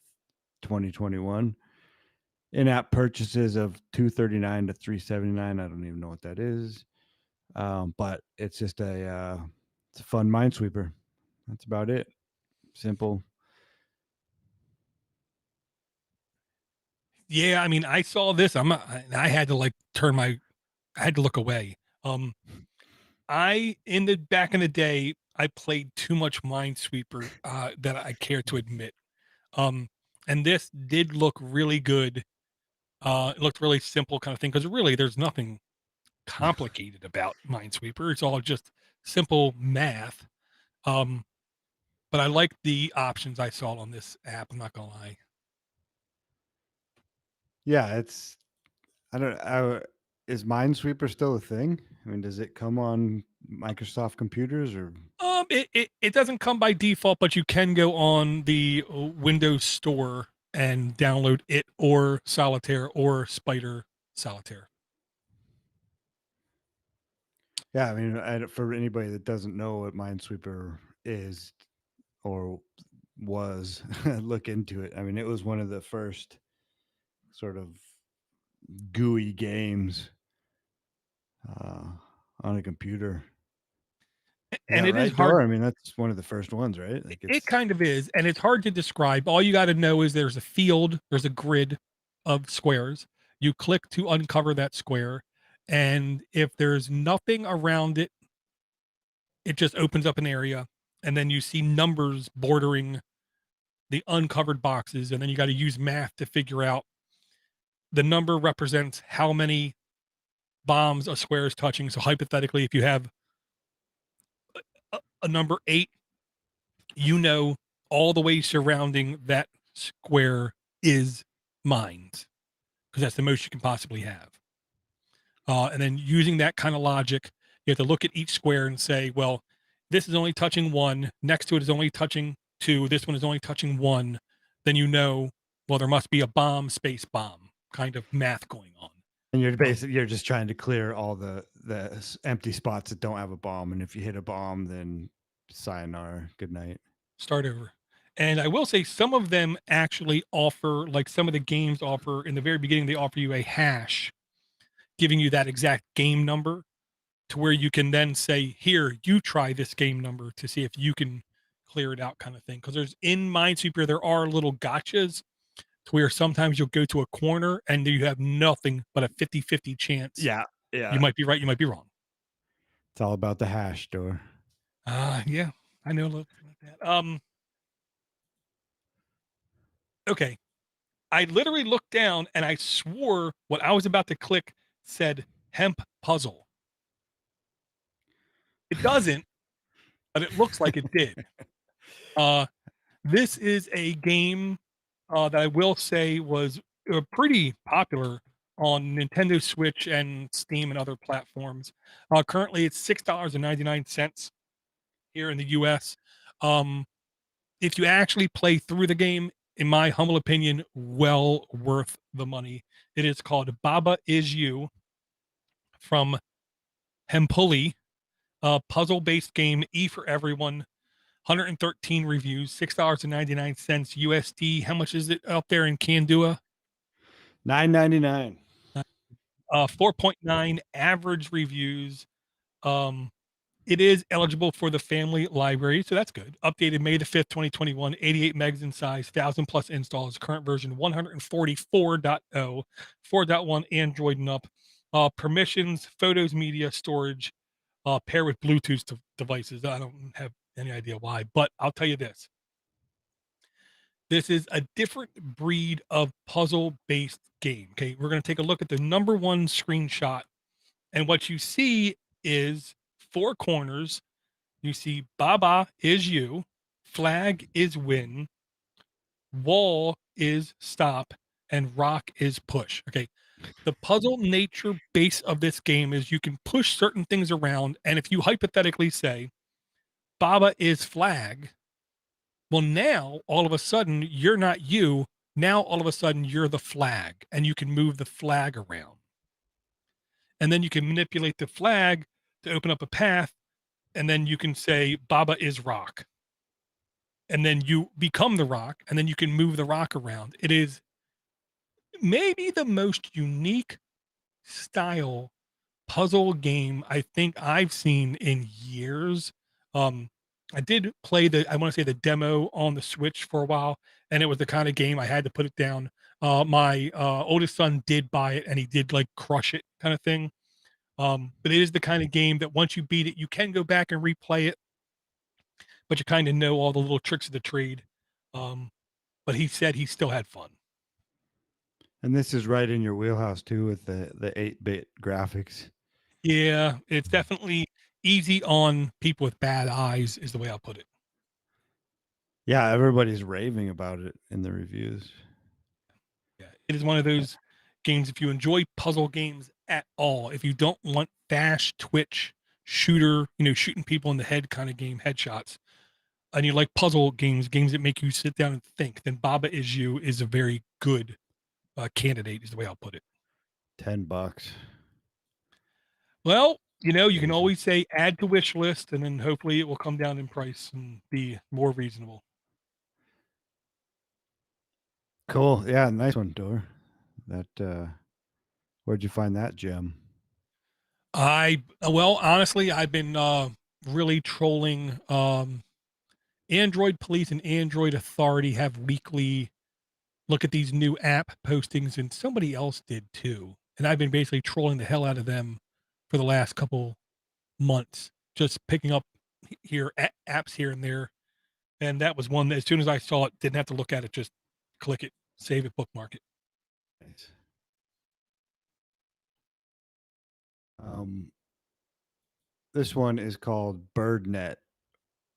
C: 2021. In-app purchases of $239 to $379. I don't even know what that is, but it's just it's a fun Minesweeper. That's about it. Simple.
A: Yeah, I mean, I saw this. I had to I had to look away. Back in the day, I played too much Minesweeper that I care to admit. And this did look really good. It looked really simple kind of thing, because really there's nothing complicated about Minesweeper. It's all just simple math. But I like the options I saw on this app. I'm not gonna lie.
C: Yeah, is Minesweeper still a thing? I mean, does it come on Microsoft computers or?
A: It doesn't come by default, but you can go on the Windows Store and download it, or Solitaire, or Spider Solitaire.
C: Yeah, I mean, for anybody that doesn't know what Minesweeper is or was, look into it. I mean, it was one of the first sort of GUI games on a computer.
A: And it
C: right,
A: is hard.
C: Dor? I mean, that's one of the first ones, right? Like
A: It kind of is, and it's hard to describe. All you got to know is there's a field, there's a grid of squares. You click to uncover that square, and if there's nothing around it, it just opens up an area, and then you see numbers bordering the uncovered boxes, and then you got to use math to figure out the number represents how many bombs a square is touching. So hypothetically, if you have a number 8, you know all the way surrounding that square is mines, because that's the most you can possibly have. And then using that kind of logic, you have to look at each square and say, well, this is only touching 1, next to it is only touching 2, this one is only touching 1. Then you know, well, there must be a bomb, space bomb kind of math going on.
C: And you're just trying to clear all the empty spots that don't have a bomb. And if you hit a bomb, then sayonara, good night.
A: Start over. And I will say some of them actually offer, like some of the games offer in the very beginning, they offer you a hash, giving you that exact game number, to where you can then say, here, you try this game number to see if you can clear it out, kind of thing. Because there's, in Minesweeper, there are little gotchas to where sometimes you'll go to a corner and you have nothing but a 50-50 chance.
C: Yeah.
A: You might be right, you might be wrong.
C: It's all about the hash, Dor.
A: Yeah, I know a little bit about that. Okay. I literally looked down and I swore what I was about to click said hemp puzzle. It doesn't, but it looks like it did. This is a game that I will say was pretty popular on Nintendo Switch and Steam and other platforms. Currently, it's $6.99 here in the US. If you actually play through the game, in my humble opinion, well worth the money. It is called Baba Is You from Hempuli, a puzzle-based game, E for everyone. 113 reviews, $6.99 USD. How much is it out there in Kandua?
C: $9.99.
A: 4.9 average reviews. It is eligible for the family library, so that's good. Updated May the 5th, 2021, 88 megs in size, 1,000 plus installs. Current version 144.0, 4.1 Android and up. Permissions, photos, media, storage, pair with Bluetooth devices. I don't have any idea why, but I'll tell you this. This is a different breed of puzzle-based game. Okay, we're going to take a look at the number 1 screenshot, and what you see is 4 corners. You see Baba is you, flag is win, wall is stop, and rock is push. Okay, the puzzle nature base of this game is you can push certain things around, and if you hypothetically say Baba is flag, Well, now all of a sudden you're not you. Now all of a sudden you're the flag, and you can move the flag around. And then you can manipulate the flag to open up a path, and then you can say Baba is rock. And then you become the rock, and then you can move the rock around. It is maybe the most unique style puzzle game I think I've seen in years. I did play I want to say the demo on the Switch for a while, and it was the kind of game I had to put it down. My oldest son did buy it, and he did like crush it kind of thing. But it is the kind of game that once you beat it, you can go back and replay it, but you kind of know all the little tricks of the trade. But he said he still had fun.
C: And this is right in your wheelhouse too, with the 8-bit graphics.
A: Yeah, it's definitely easy on people with bad eyes, is the way I'll put it.
C: Yeah, everybody's raving about it in the reviews.
A: Yeah, it is one of those games. If you enjoy puzzle games at all, if you don't want fast twitch shooter, shooting people in the head kind of game, headshots, and you like puzzle games that make you sit down and think, then Baba Is You is a very good candidate, is the way I'll put it.
C: $10.
A: Well, you can always say add to wish list, and then hopefully it will come down in price and be more reasonable.
C: Cool. Yeah, nice one, Door. That where'd you find that gem?
A: Well, honestly, I've been really trolling. Android Police and Android Authority have weekly look at these new app postings, and somebody else did too. And I've been basically trolling the hell out of them for the last couple months, just picking up apps here and there. And that was one that as soon as I saw it, didn't have to look at it, just click it, save it, bookmark it.
C: Nice. This one is called BirdNet,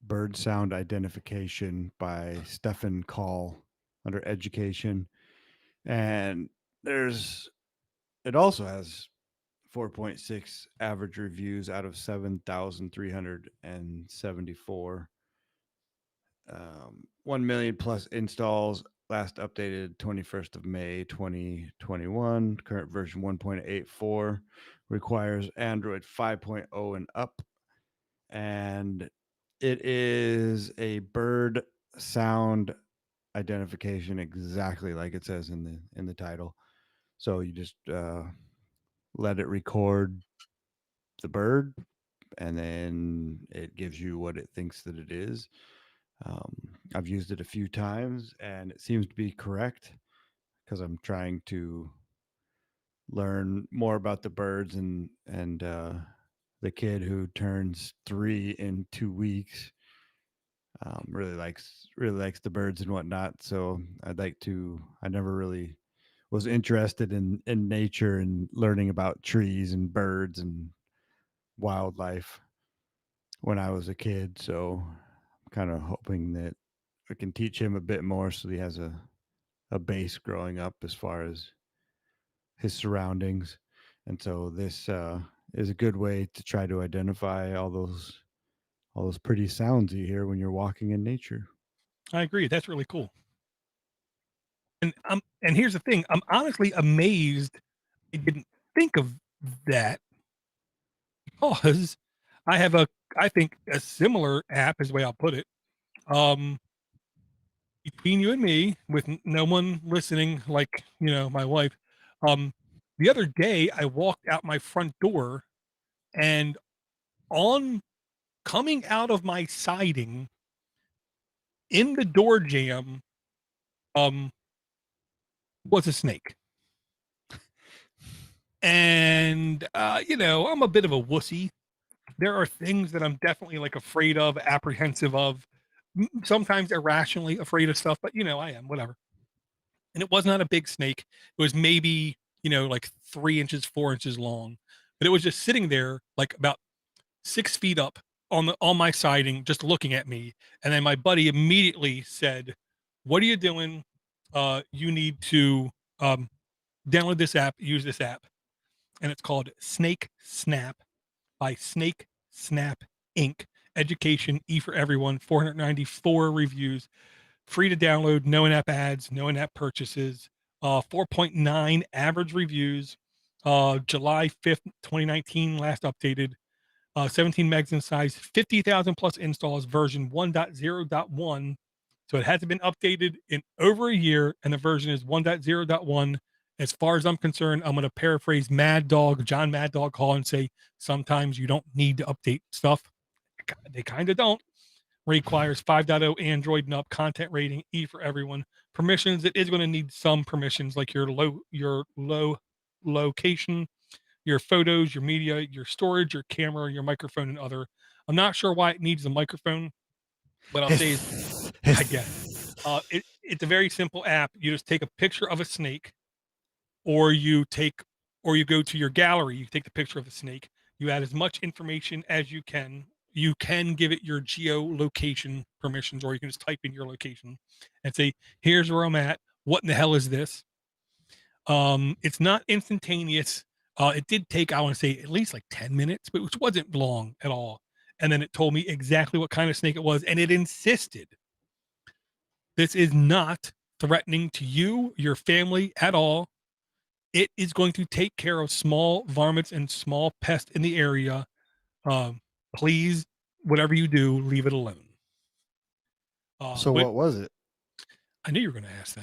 C: Bird Sound Identification by Stefan Call under Education. And it also has 4.6 average reviews out of 7,374. 1 million plus installs, last updated 21st of May 2021. Current version 1.84, requires Android 5.0 and up, and it is a bird sound identification, exactly like it says in the title. So you just let it record the bird, and then it gives you what it thinks that it is. I've used it a few times, and it seems to be correct because I'm trying to learn more about the birds, and the kid who turns 3 in 2 weeks really likes the birds and whatnot. So I never really was interested in nature and learning about trees and birds and wildlife when I was a kid. So I'm kind of hoping that I can teach him a bit more so he has a base growing up as far as his surroundings. And so this is a good way to try to identify all those pretty sounds you hear when you're walking in nature.
A: I agree. That's really cool. And here's the thing. I'm honestly amazed I didn't think of that, because I have I think a similar app is the way I'll put it. Between you and me, with no one listening, like, my wife, the other day I walked out my front door, and on coming out of my siding in the door jamb, was a snake. And I'm a bit of a wussy. There are things that I'm definitely like afraid of, apprehensive of, sometimes irrationally afraid of stuff, but I am, whatever. And it was not a big snake. It was maybe, like 3 inches, 4 inches long, but it was just sitting there like about 6 feet up on my siding, just looking at me. And then my buddy immediately said, "What are you doing? You need to download this app, use this app." And it's called Snake Snap by Snake Snap Inc. education, E for everyone, 494 reviews, free to download, no in-app ads, no in-app purchases, 4.9 average reviews, July 5th, 2019, last updated, 17 megs in size, 50,000 plus installs, version 1.0.1. So it hasn't been updated in over a year, and the version is 1.0.1. As far as I'm concerned, I'm going to paraphrase John Mad Dog Hall, and say sometimes you don't need to update stuff. They kind of don't. Requires 5.0 Android and up, content rating, E for everyone. Permissions, it is going to need some permissions, like your low location, your photos, your media, your storage, your camera, your microphone, and other. I'm not sure why it needs a microphone, but I'll say is, I guess it's a very simple app. You just take a picture of a snake, or you go to your gallery, you take the picture of the snake, you add as much information as you can. You can give it your geolocation permissions, or you can just type in your location and say, here's where I'm at. What in the hell is this? It's not instantaneous. It did take, I want to say, at least like 10 minutes, but which wasn't long at all. And then it told me exactly what kind of snake it was, and it insisted this is not threatening to you, your family at all. It is going to take care of small varmints and small pests in the area. Please, whatever you do, leave it alone.
C: So what was it?
A: I knew you were going to ask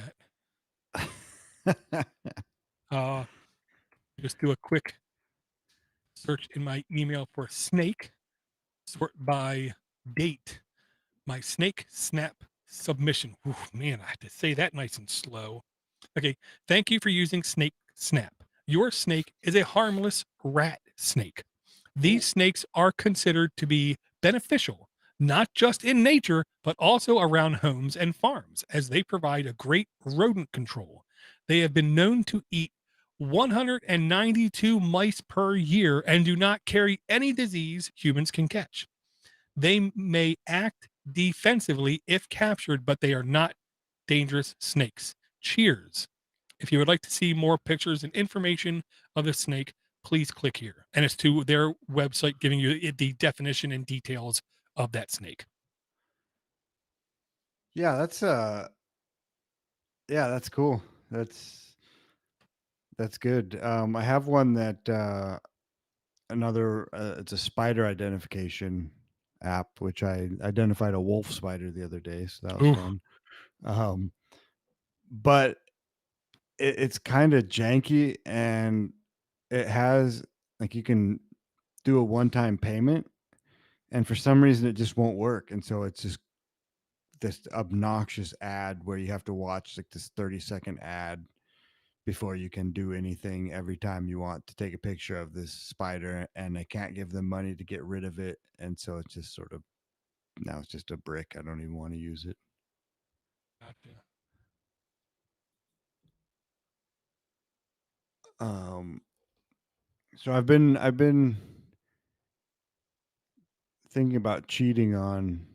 A: that. Just do a quick search in my email for snake, sort by date. My snake snap submission. Oof, man, I have to say that nice and slow. Okay, thank you for using Snake Snap. Your snake is a harmless rat snake. These snakes are considered to be beneficial, not just in nature, but also around homes and farms, as they provide a great rodent control. They have been known to eat 192 mice per year and do not carry any disease humans can catch. They may act defensively if captured, but they are not dangerous snakes. Cheers. If you would like to see more pictures and information of the snake, please click here. And it's to their website giving you the definition and details of that snake.
C: Yeah, that's cool. That's good. I have one that it's a spider identification app, which I identified a wolf spider the other day, so that was
A: Ooh.
C: fun. But it's kind of janky, and it has, like, you can do a one-time payment, and for some reason it just won't work, and so it's just this obnoxious ad where you have to watch like this 30-second ad before you can do anything every time you want to take a picture of this spider, and they can't give them money to get rid of it, and so it's just sort of, now it's just a brick. I don't even want to use it.
A: Gotcha.
C: So I've been thinking about cheating on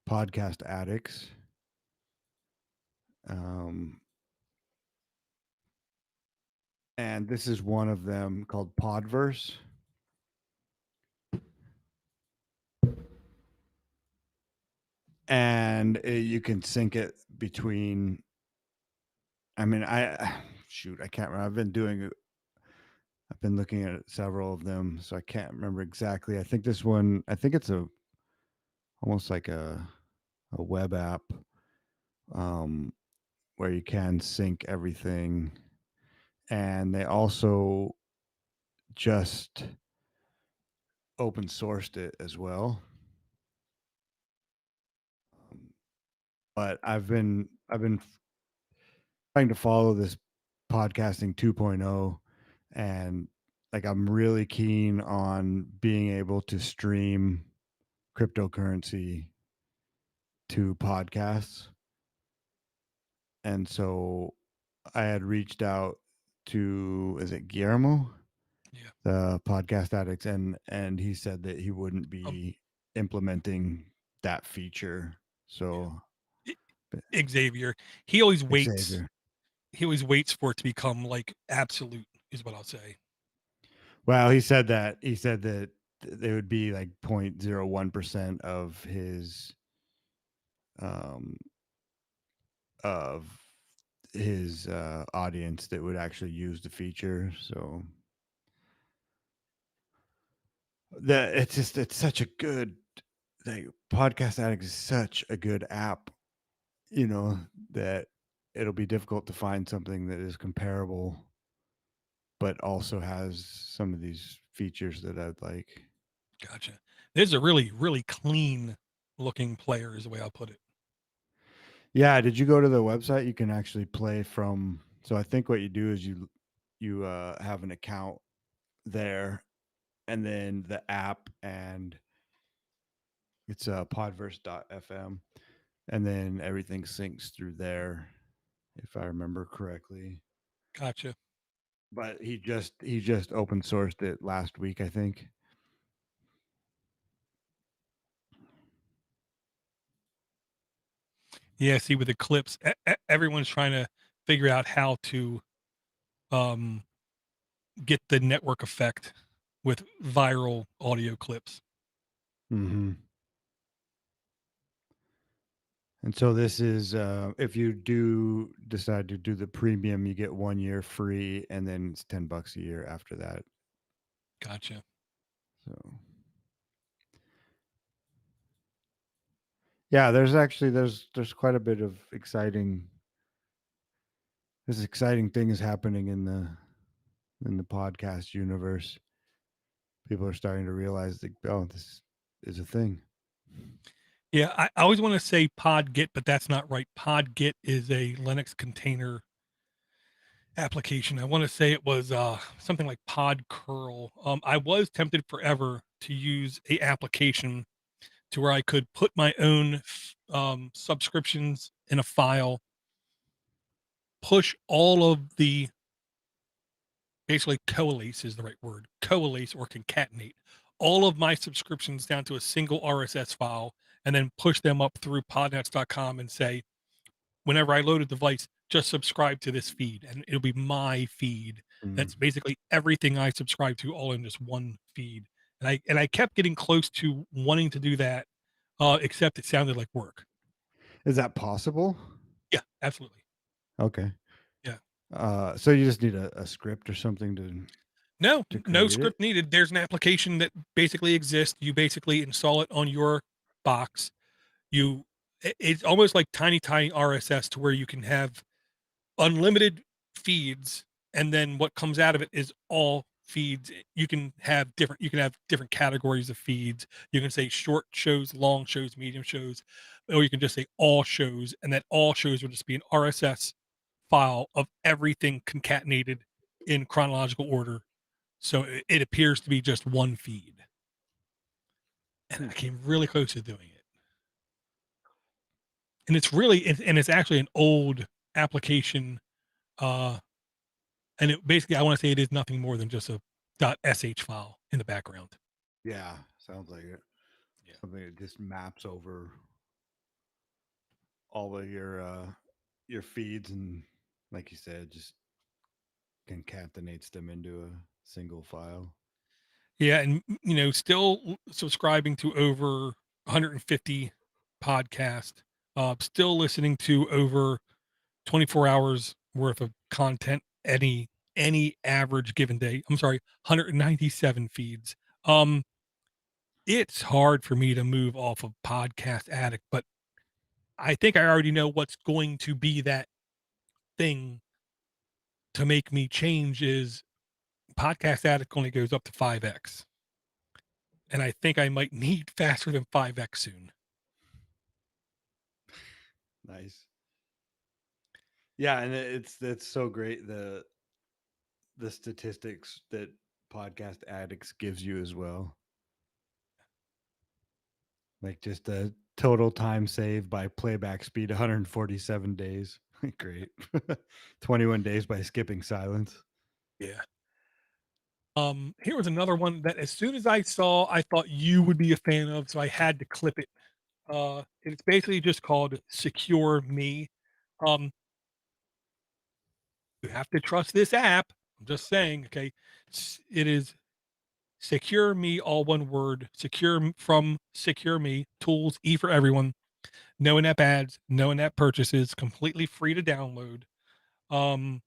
C: podcast addicts. And this is one of them, called Podverse. And you can sync it between, I mean, I can't remember. I've been looking at several of them, so I can't remember exactly. I think this one, it's almost like a web app, where you can sync everything. And they also just open sourced it as well. But I've been trying to follow this podcasting 2.0, and like, I'm really keen on being able to stream cryptocurrency to podcasts. And so I had reached out to, is it Guillermo?
A: Yeah.
C: The Podcast Addicts, and he said that he wouldn't be implementing that feature. So
A: Xavier, he always waits.
C: Xavier.
A: He always waits for it to become like absolute, is what I'll say.
C: Well, he said that they would be like 0.01% of his um of his audience that would actually use the feature. So that it's such a good, like, Podcast Addict is such a good app, you know, that it'll be difficult to find something that is comparable but also has some of these features that I'd like.
A: Gotcha. This is a really, really clean looking player, is the way I'll put it.
C: Yeah, did you go to the website? You can actually play from, so I think what you do is you have an account there, and then the app, and it's podverse.fm, and then everything syncs through there, if I remember correctly.
A: Gotcha.
C: But he just open sourced it last week, I think.
A: Yeah, see, with the clips, everyone's trying to figure out how to get the network effect with viral audio clips.
C: Mm-hmm. And so this is, if you do decide to do the premium, you get 1 year free, and then it's $10 a year after that.
A: Gotcha.
C: So yeah, there's quite a bit of exciting things happening in the podcast universe. People are starting to realize that, oh, this is a thing.
A: Yeah, I always want to say PodGit, but that's not right. PodGit is a Linux container application. I want to say it was something like PodCurl. I was tempted forever to use a application to where I could put my own subscriptions in a file, push all of the, basically coalesce is the right word, coalesce or concatenate all of my subscriptions down to a single RSS file, and then push them up through podnutz.com and say, whenever I load a device, just subscribe to this feed, and it'll be my feed. That's basically everything I subscribe to, all in just one feed. And I kept getting close to wanting to do that, except it sounded like work.
C: Is that possible?
A: Yeah, absolutely.
C: Okay.
A: Yeah.
C: So you just need a script or something to
A: No
C: create
A: script
C: it?
A: needed. There's an application that basically exists. You basically install it on your box. It's almost like tiny RSS, to where you can have unlimited feeds, and then what comes out of it is all feeds. You can have different categories of feeds. You can say short shows, long shows, medium shows, or you can just say all shows, and that all shows will just be an RSS file of everything concatenated in chronological order. So it appears to be just one feed. And I came really close to doing it. And it's actually an old application. And it basically, I want to say it is nothing more than just a .sh file in the background.
C: Yeah, sounds like it.
A: Yeah.
C: Something that just maps over all of your feeds, and, like you said, just concatenates them into a single file.
A: Yeah. And, still subscribing to over 150 podcasts, still listening to over 24 hours worth of content any average given day. I'm sorry, 197 feeds. It's hard for me to move off of Podcast Addict, but I think I already know what's going to be that thing to make me change. Is Podcast Addict only goes up to 5x. And I think I might need faster than 5x soon.
C: Nice. Yeah, and it's so great, the statistics that Podcast Addicts gives you as well. Like, just the total time saved by playback speed, 147 days. Great. 21 days by skipping silence.
A: Yeah. Here was another one that as soon as I saw, I thought you would be a fan of, so I had to clip it. It's basically just called Secure Me. Um, you have to trust this app. I'm just saying, okay. It is Secure Me, all one word. From Secure Me tools, E for everyone. No in-app ads, no in-app purchases, completely free to download. Um,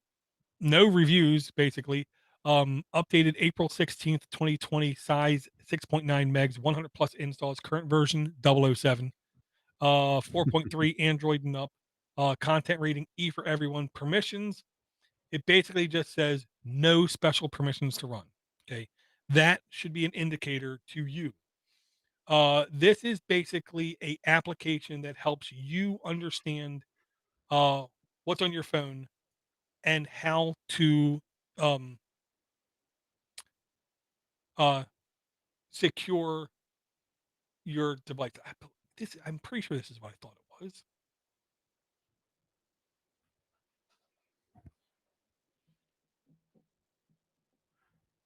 A: no reviews, basically. Updated April 16th, 2020, size 6.9 megs, 100 plus installs, current version 007. 4.3 Android and up. Content rating E for everyone. Permissions, it basically just says no special permissions to run. Okay. That should be an indicator to you. This is basically a application that helps you understand uh, what's on your phone and how to um, uh, secure your device. I'm pretty sure this is what I thought it was.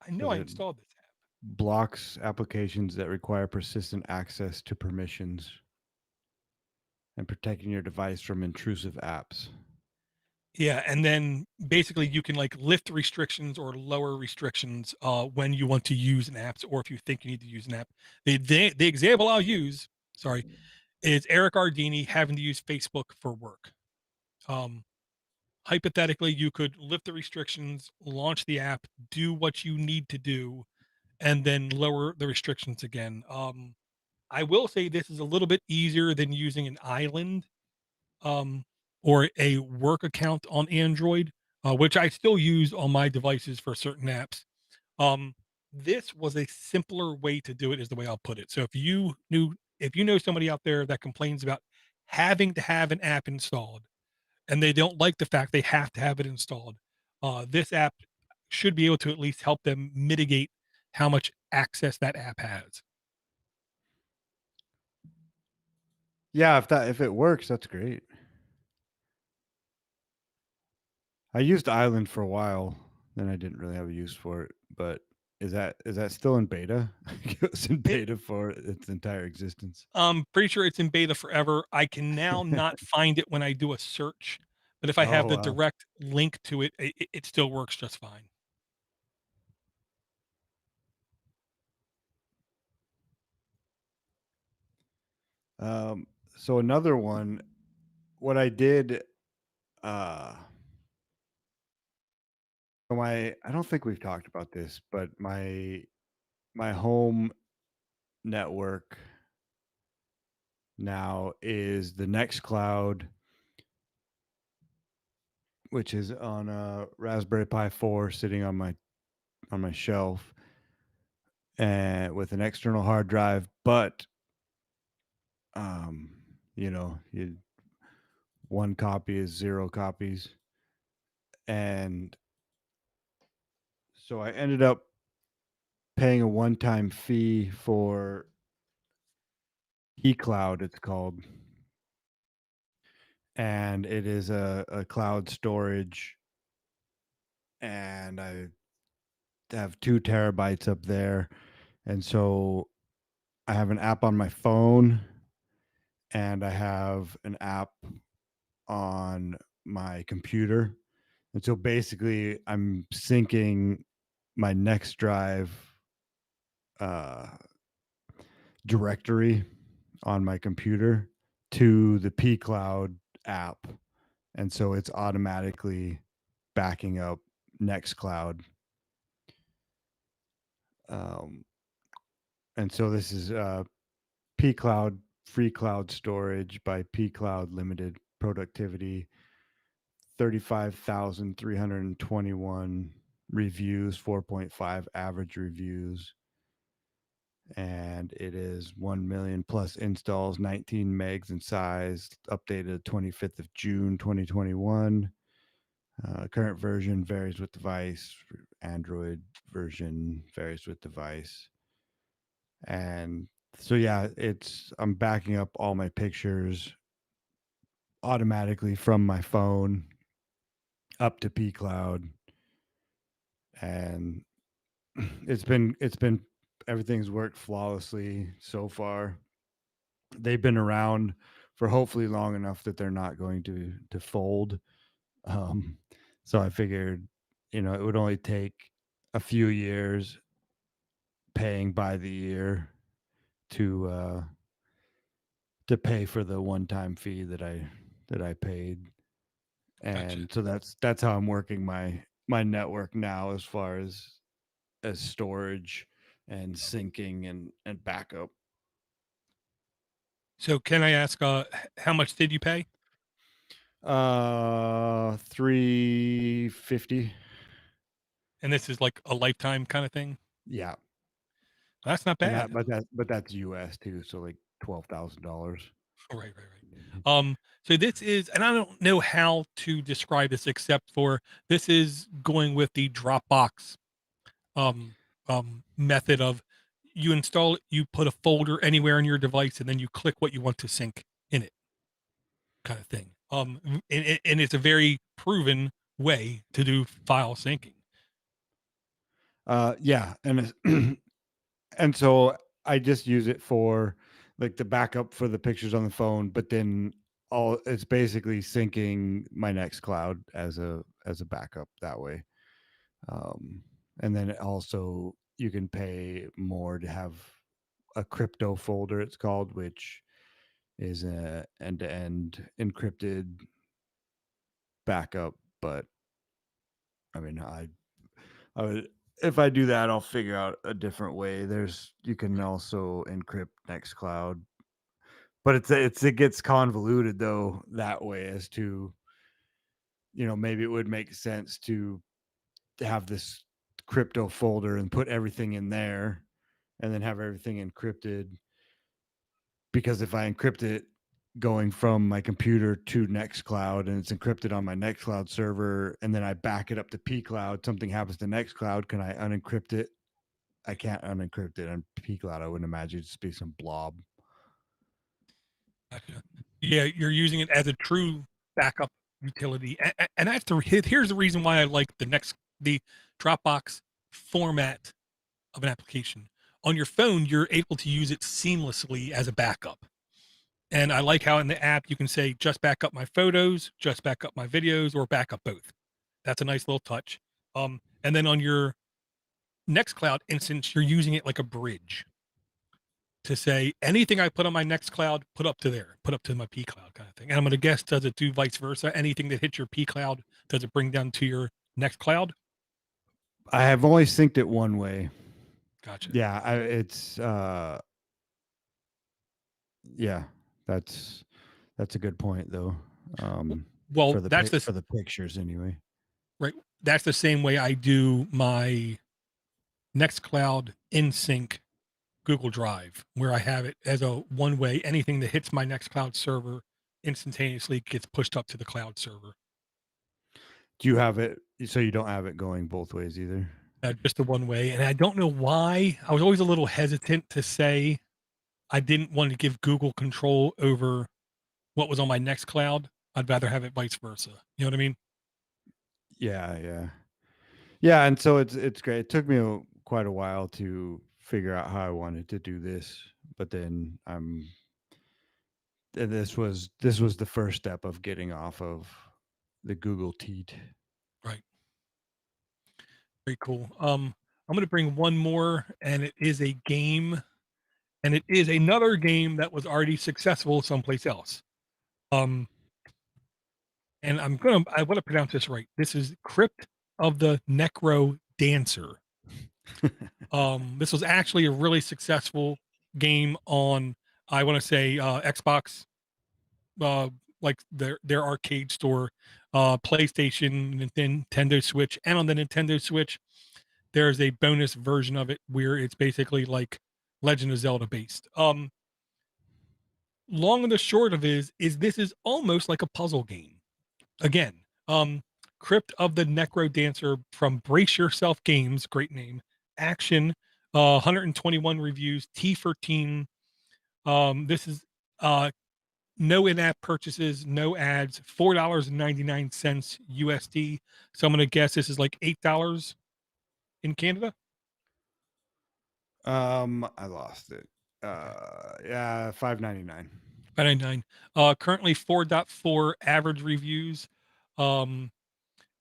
A: I know
C: Says
A: I
C: it
A: installed this app.
C: blocks applications that require persistent access to permissions and protecting your device from intrusive apps.
A: Yeah, and then basically you can like lift restrictions or lower restrictions when you want to use an app, or if you think you need to use an app. The example I'll use, sorry, is Eric Ardini having to use Facebook for work. Um, Hypothetically, you could lift the restrictions, launch the app, do what you need to do, and then lower the restrictions again. I will say this is a little bit easier than using an island um, or a work account on Android, which I still use on my devices for certain apps. Um, this was a simpler way to do it, is the way I'll put it. So if you know somebody out there that complains about having to have an app installed and they don't like the fact they have to have it installed, this app should be able to at least help them mitigate how much access that app has.
C: Yeah, if it works, that's great. I used Island for a while, then I didn't really have a use for it. But is that still in beta? It was in
A: It,
C: beta for its entire existence.
A: I'm pretty sure it's in beta forever. I can now not find it when I do a search, but if I have
C: Oh
A: the
C: wow.
A: direct link to it, it still works just fine.
C: Um, so another one, what I did, uh, I don't think we've talked about this, but my home network now is the Nextcloud, which is on a Raspberry Pi 4 sitting on my shelf, and with an external hard drive. But um, one copy is zero copies, and so I ended up paying a one-time fee for eCloud, it's called, and it is a cloud storage, and I have 2 terabytes up there, and so I have an app on my phone, and I have an app on my computer, and so basically I'm syncing my NextDrive uh, directory on my computer to the pCloud app, and so it's automatically backing up Nextcloud. Um, and so this is pCloud free cloud storage by pCloud Limited, productivity 35,321 reviews, 4.5 average reviews, and it is 1 million plus installs, 19 megs in size, updated 25th of June 2021. Current version varies with device. Android version varies with device. And so yeah, I'm backing up all my pictures automatically from my phone up to pCloud, and it's been everything's worked flawlessly so far. They've been around for hopefully long enough that they're not going to fold. Um, so I figured, it would only take a few years paying by the year to pay for the one-time fee that I paid. And so that's how I'm working my network now, as far as storage and syncing and backup.
A: So can I ask, how much did you pay?
C: 350.
A: And this is like a lifetime kind of thing.
C: Yeah.
A: That's not
C: And
A: bad.
C: but that's US too, so like $12,000.
A: Right. So this is, and I don't know how to describe this except for this is going with the Dropbox um method of you install it, you put a folder anywhere on your device, and then you click what you want to sync in it, kind of thing. And it's a very proven way to do file syncing.
C: Yeah, and and so I just use it for like the backup for the pictures on the phone, but then it's basically syncing my Nextcloud as a backup that way. And then it also, you can pay more to have a crypto folder, it's called, which is a end-to-end encrypted backup. But I mean, I would, if I do that, I'll figure out a different way. You can also encrypt Nextcloud, but it gets convoluted though that way, as to, maybe it would make sense to have this crypto folder and put everything in there and then have everything encrypted. Because if I encrypt it going from my computer to Nextcloud, and it's encrypted on my Nextcloud server, and then I back it up to pCloud, something happens to Nextcloud, can I unencrypt it? I can't unencrypt it on pCloud. I wouldn't imagine it'd just be some blob.
A: Gotcha. Yeah, you're using it as a true backup utility. And I have to here's the reason why I like the Dropbox format of an application. On your phone, you're able to use it seamlessly as a backup. And I like how in the app you can say just back up my photos, just back up my videos, or back up both. That's a nice little touch. And then on your Nextcloud instance, you're using it like a bridge to say anything I put on my Nextcloud, put up to there, put up to my pCloud kind of thing. And I'm going to guess, does it do vice versa? Anything that hits your pCloud, does it bring down to your Nextcloud?
C: I have only synced it one way.
A: Gotcha.
C: Yeah, yeah, that's a good point though.
A: Well,
C: for the pictures anyway.
A: Right. That's the same way I do my Nextcloud in sync Google Drive, where I have it as a one way. Anything that hits my Nextcloud server instantaneously gets pushed up to the cloud server.
C: Do you have it so you don't have it going both ways either?
A: Just the one way. And I don't know why. I was always a little hesitant to say I didn't want to give Google control over what was on my Nextcloud. I'd rather have it vice versa. You know what I mean?
C: Yeah. And so it's great. It took me quite a while to figure out how I wanted to do this, but then this was the first step of getting off of the Google teat.
A: Right. Very cool. I'm going to bring one more, and it is a game, and it is another game that was already successful someplace else. And I want to pronounce this right. This is Crypt of the Necro Dancer. This was actually a really successful game on, I want to say, Xbox, like their arcade store, PlayStation, Nintendo Switch, and on the Nintendo Switch, there's a bonus version of it where it's basically like Legend of Zelda based. Long and the short of it is this is almost like a puzzle game. Again, Crypt of the Necro Dancer from Brace Yourself Games, great name. Action, 121 reviews, T for teen. This is no in-app purchases, no ads, $4.99 USD. So I'm gonna guess this is like $8 in Canada.
C: I lost it. Yeah, $5.99.
A: $5.99. Currently 4.4 average reviews.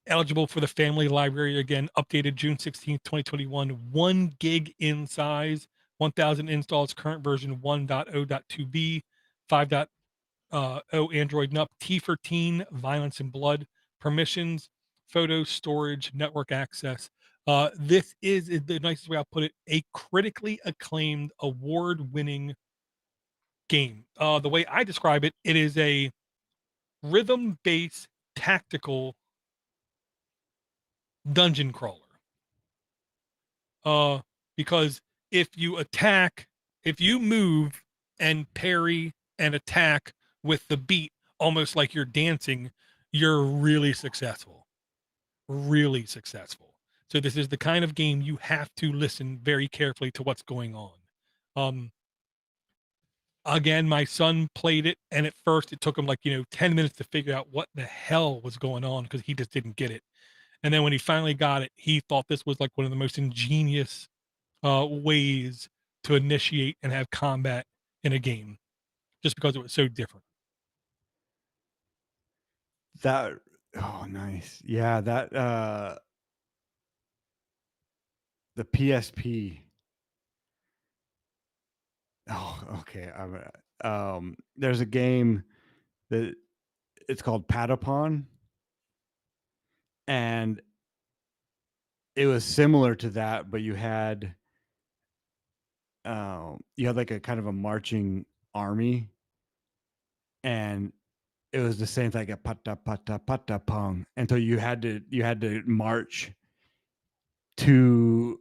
A: eligible for the family library again, updated June 16th, 2021, 1 gig in size, 1000 installs, current version 1.0.2b, 5.0 Android NUP, T for teen, violence and blood, permissions, photo storage, network access. This is the nicest way I'll put it, a critically acclaimed, award-winning game. The way I describe it, it is a rhythm-based tactical dungeon crawler. Because if you move and parry and attack with the beat, almost like you're dancing, you're really successful. Really successful. So this is the kind of game you have to listen very carefully to what's going on. Again, my son played it, and at first it took him 10 minutes to figure out what the hell was going on because he just didn't get it. And then when he finally got it, he thought this was like one of the most ingenious ways to initiate and have combat in a game, just because it was so different.
C: Nice. Yeah, the PSP. Oh, okay. There's a game that it's called Patapon, and it was similar to that, but you had like a kind of a marching army, and it was the same thing, like a pata pata pata pong, and so you had to march to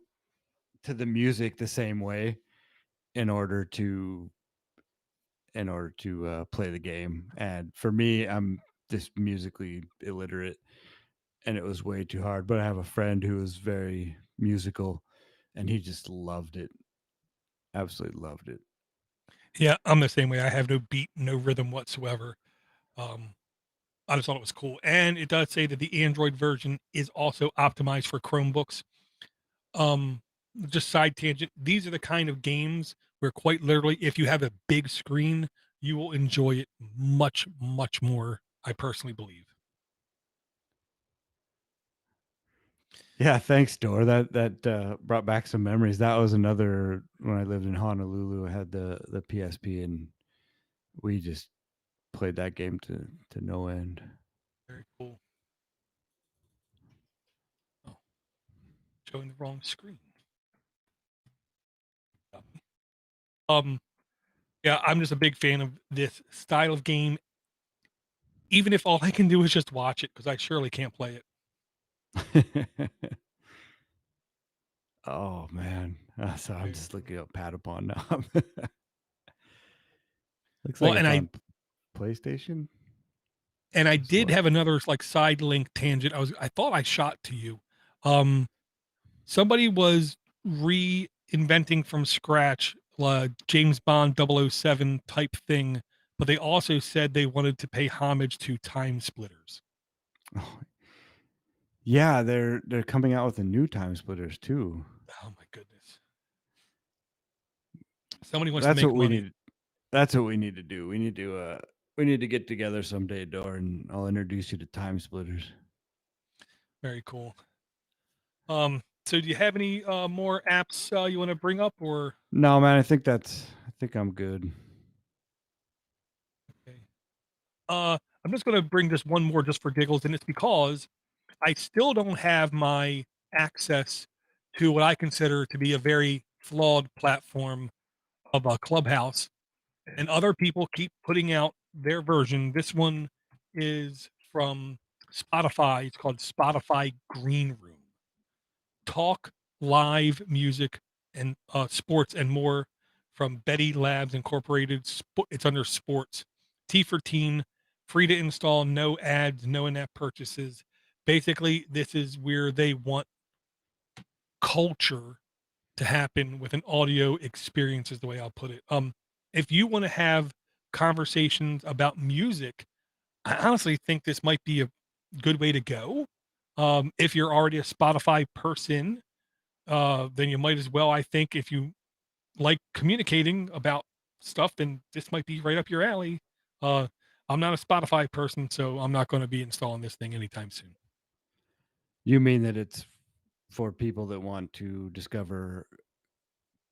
C: the music the same way in order to play the game. And for me, I'm just musically illiterate, and it was way too hard. But I have a friend who is very musical, and he just loved it. Absolutely loved it.
A: Yeah, I'm the same way. I have no beat, no rhythm whatsoever. I just thought it was cool. And it does say that the Android version is also optimized for Chromebooks. Just side tangent, these are the kind of games where quite literally, if you have a big screen, you will enjoy it much, much more, I personally believe.
C: Yeah, thanks, Dor. That brought back some memories. That was another when I lived in Honolulu. I had the PSP, and we just played that game to no end.
A: Very cool. Oh, showing the wrong screen. Yeah, I'm just a big fan of this style of game, even if all I can do is just watch it, because I surely can't play it.
C: Oh man, so I'm just looking up Patapon now. Looks
A: Well,
C: like
A: and
C: it's
A: I
C: on PlayStation.
A: and I
C: Just
A: did
C: look.
A: have another side link tangent. I thought I shot to you. Somebody was reinventing from scratch James Bond 007 type thing, but they also said they wanted to pay homage to Time Splitters.
C: Oh, yeah, they're coming out with a new Time Splitters too.
A: Oh my goodness! Somebody wants
C: That's
A: to make
C: what we
A: money.
C: need. That's what we need to do. We need to get together someday, Dor, and I'll introduce you to Time Splitters.
A: Very cool. So do you have any more apps you want to bring up, or?
C: No, man, I think I'm good.
A: Okay. I'm just going to bring just one more just for giggles, and it's because I still don't have my access to what I consider to be a very flawed platform of a Clubhouse, and other people keep putting out their version. This one is from Spotify. It's called Spotify Green Room. Talk, live music, and sports and more from Betty Labs Incorporated. It's under sports. T for teen, free to install, no ads, no in-app purchases. Basically, this is where they want culture to happen with an audio experience, is the way I'll put it. If you want to have conversations about music, I honestly think this might be a good way to go. If you're already a Spotify person, then you might as well. I think if you like communicating about stuff, then this might be right up your alley. I'm not a Spotify person, so I'm not going to be installing this thing anytime soon.
C: You mean that it's for people that want to discover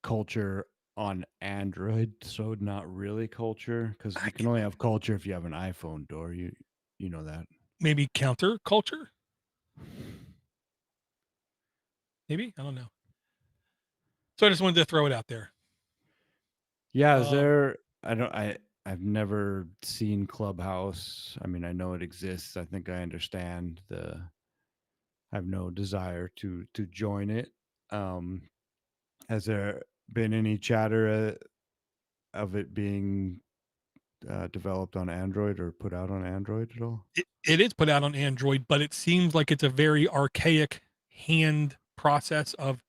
C: culture on Android, so not really culture, because
A: I
C: you can only have culture if you have an iPhone. Door, you know that.
A: maybe counter culture. Maybe I don't know. So I just wanted to throw it out there.
C: Yeah, is
A: Um,
C: there? I've never seen Clubhouse. I mean, I know it exists. I think I understand the. I have no desire to join it. Um, has there been any chatter of it being developed on Android or put out on Android at all?
A: it is put out on Android, but it seems like it's a very archaic hand process of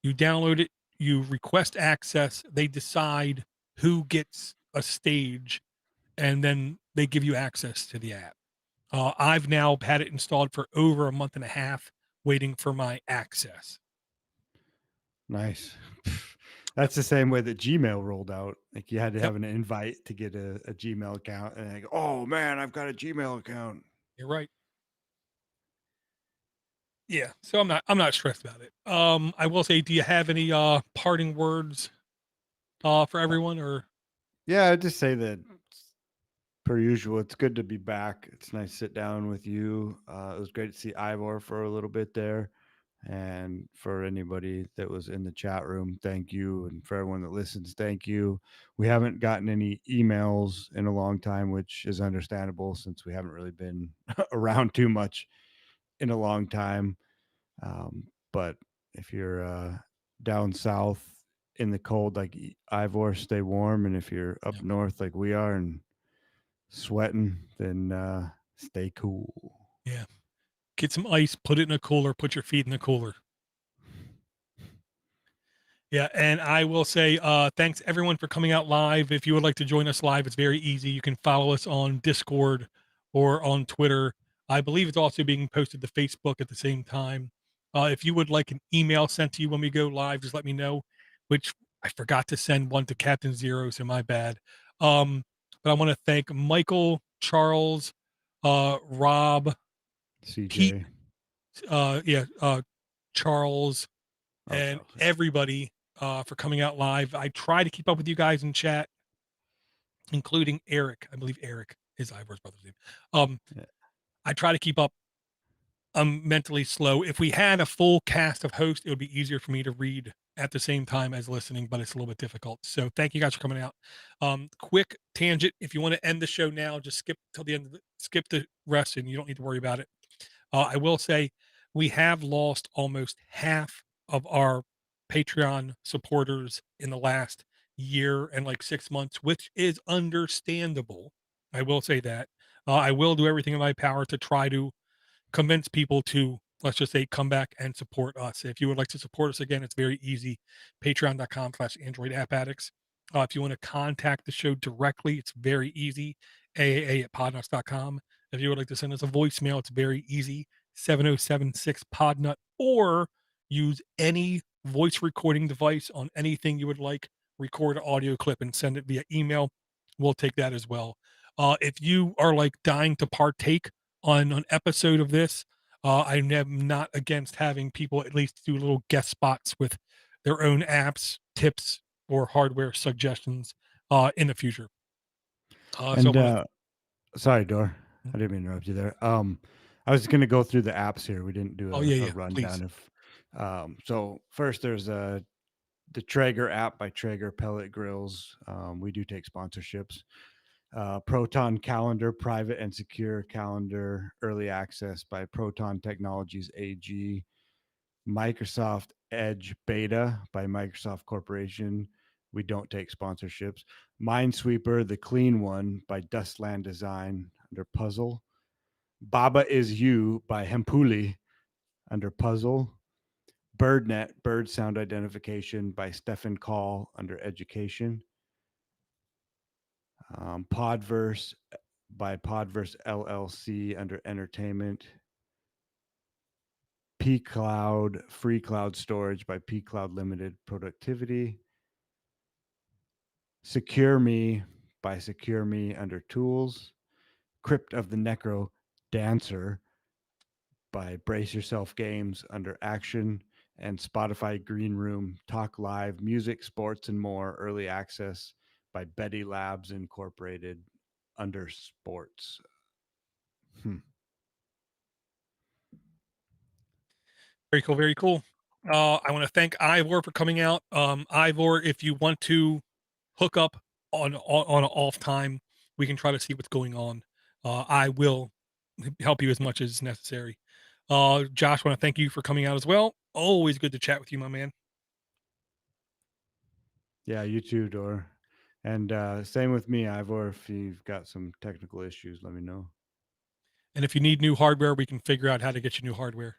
A: you download it, you request access, they decide who gets a stage, and then they give you access to the app. I've now had it installed for over a month and a half, waiting for my access.
C: Nice. That's the same way that Gmail rolled out. Like you had to
A: Yep,
C: have an invite to get a Gmail account, and like, oh man, I've got a Gmail account.
A: you're right. Yeah, so I'm not stressed about it. I will say, do you have any parting words for
C: Uh,
A: everyone, or
C: yeah, I'd just say that per usual, it's good to be back. It's nice to sit down with you. It was great to see Ivor for a little bit there. And for anybody that was in the chat room, thank you. And for everyone that listens, thank you. We haven't gotten any emails in a long time, which is understandable since we haven't really been around too much in a long time. But if you're down south in the cold like Ivor, stay warm. And if you're up
A: yeah,
C: north like we are and sweating, then stay cool.
A: yeah, get some ice, put it in a cooler, put your feet in the cooler. Yeah, and I will say thanks everyone for coming out live. If you would like to join us live, it's very easy. You can follow us on Discord or on Twitter. I believe it's also being posted to Facebook at the same time. If you would like an email sent to you when we go live, just let me know. Which I forgot to send one to Captain Zero, so my bad. But I want to thank Michael, Charles, Rob, Pete,
C: CJ.
A: yeah, Charles,
C: Oh,
A: and
C: Charles. Yeah.
A: everybody for coming out live. I try to keep up with you guys in chat, including Eric. I believe Eric is Ivor's brother's name.
C: Yeah.
A: I try to keep up. I'm mentally slow. If we had a full cast of hosts, it would be easier for me to read at the same time as listening, but it's a little bit difficult. So thank you guys for coming out. Quick tangent. If you want to end the show now, just skip till the end of skip the rest and you don't need to worry about it. I will say we have lost almost half of our Patreon supporters in the last year and like 6 months, which is understandable. I will say that. I will do everything in my power to try to convince people to, let's just say, come back and support us. If you would like to support us again, it's very easy. Patreon.com/Android App Addicts. If you want to contact the show directly, it's very easy. AAA@podnutz.com. If you would like to send us a voicemail, it's very easy. 7076 Podnut, or use any voice recording device on anything you would like. Record an audio clip and send it via email. We'll take that as well. If you are like dying to partake on an episode of this, I am not against having people at least do little guest spots with their own apps, tips, or hardware suggestions in the future. So I
C: And
A: want
C: sorry, Dor.
A: to.
C: I didn't mean to interrupt you there. I was going to go through the apps here. We didn't do
A: Oh yeah,
C: a
A: yeah. Please.
C: rundown of. So first, there's the Traeger app by Traeger Pellet Grills. We do take sponsorships. Proton Calendar, private and secure calendar, early access by Proton Technologies AG. Microsoft Edge Beta by Microsoft Corporation. We don't take sponsorships. Minesweeper, the clean one by Dustland Design under Puzzle. Baba Is You by Hempuli under Puzzle. BirdNet, bird sound identification by Stefan Call under Education. Podverse by Podverse LLC under Entertainment. P Cloud, free cloud storage by P Cloud Limited Productivity. Secure Me by Secure Me under Tools. Crypt of the Necro Dancer by Brace Yourself Games under Action, and Spotify Green Room, Talk Live, Music, Sports, and More, Early Access by Betty Labs Incorporated under Sports.
A: Very cool. Very cool. I want to thank Ivor for coming out. Ivor, if you want to hook up on an off time, we can try to see what's going on. I will help you as much as necessary. Josh, want to thank you for coming out as well. Always good to chat with you, my man.
C: Yeah, you too, Dor. And same with me, Ivor. If you've got some technical issues, let me know.
A: And if you need new hardware, we can figure out how to get you new hardware.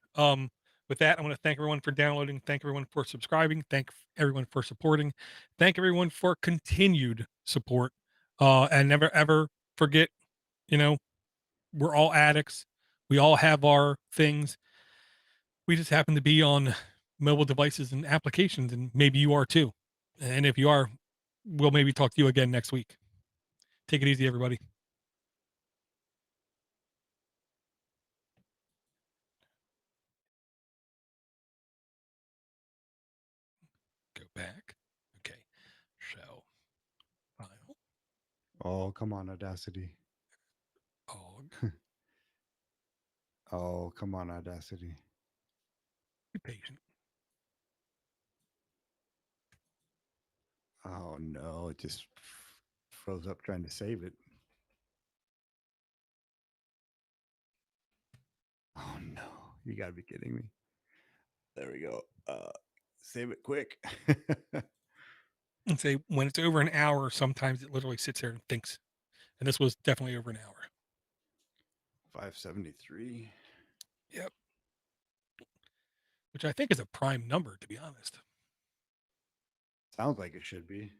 A: With that, I want to thank everyone for downloading. Thank everyone for subscribing. Thank everyone for supporting. Thank everyone for continued support. And never ever forget, we're all addicts. We all have our things. We just happen to be on mobile devices and applications, and maybe you are too. And if you are, we'll maybe talk to you again next week. Take it easy, everybody. Go back. Okay. Shell. File.
C: Oh, come on, Audacity.
A: Log.
C: Oh, come on, Audacity.
A: Be patient.
C: Oh, no, it just froze up trying to save it. Oh, no, you got to be kidding me. There we go. Save it quick.
A: And say when it's over an hour, sometimes it literally sits there and thinks. And this was definitely over an hour.
C: 573.
A: Yep. Which I think is a prime number, to be honest.
C: Sounds like it should be.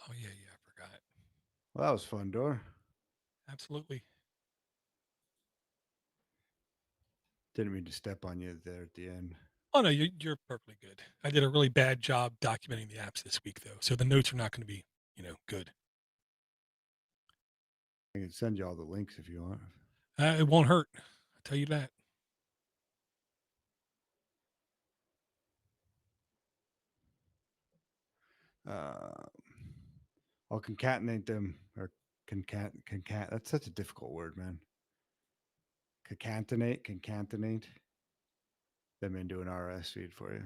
A: Oh, yeah, I forgot.
C: Well, that was fun, Dor.
A: Absolutely.
C: Didn't mean to step on you there at the end.
A: Oh, no, you're perfectly good. I did a really bad job documenting the apps this week, though. So the notes are not going to be, good.
C: I can send you all the links if you want.
A: It won't hurt. I'll tell you that.
C: I'll concatenate them or concat. That's such a difficult word, man. Concatenate them into an RS feed for you.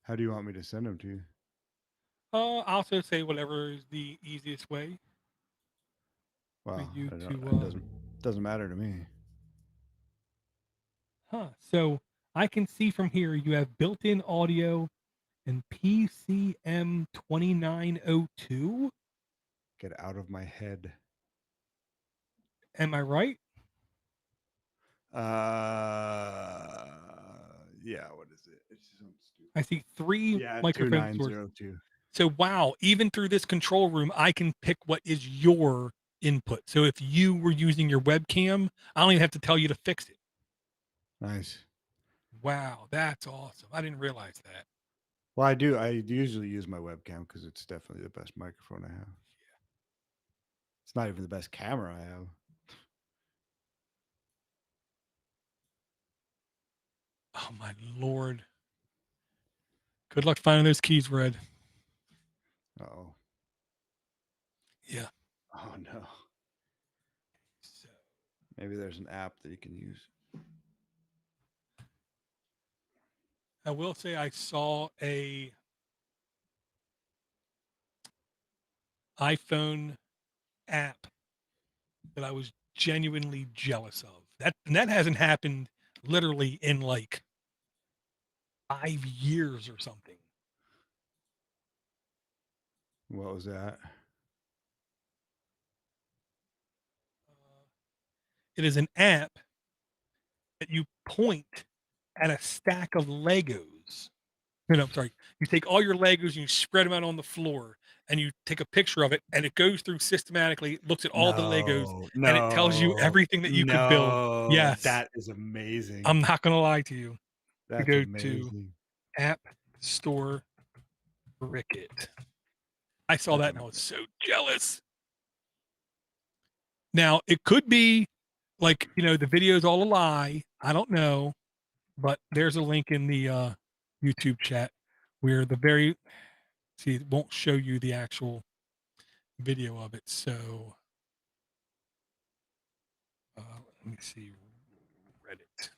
C: How do you want me to send them to you?
A: I'll also say whatever is the easiest way
C: Well,
A: for you to.
C: it doesn't matter to me.
A: So I can see from here you have built-in audio and PCM 2902.
C: Get out of my head.
A: Am I right?
C: Yeah. What is it? It's so stupid.
A: I see 3 microphone sources.
C: 2902.
A: So wow, even through this control room, I can pick what is your input. So if you were using your webcam, I don't even have to tell you to fix it.
C: Nice.
A: Wow, that's awesome. I didn't realize that.
C: Well, I do. I usually use my webcam because it's definitely the best microphone I have.
A: Yeah.
C: It's not even the best camera I have.
A: Oh my Lord. Good luck finding those keys, Red.
C: Oh.
A: Yeah.
C: Oh no.
A: So
C: Maybe there's an app that you can use.
A: I will say I saw a iPhone app that I was genuinely jealous of. That hasn't happened literally in like 5 years or something.
C: What was that?
A: It is an app that you point at a stack of Legos. No, I'm sorry. You take all your Legos and you spread them out on the floor, and you take a picture of it, and it goes through systematically, looks at all the Legos,
C: No,
A: and it tells you everything that you could build. Yes.
C: that is amazing.
A: I'm not gonna lie to you.
C: That's
A: go to
C: amazing.
A: App Store Cricket. I saw that and I was so jealous. Now, it could be like, the video's all a lie. I don't know. But there's a link in the YouTube chat where it won't show you the actual video of it. So let me see. Reddit.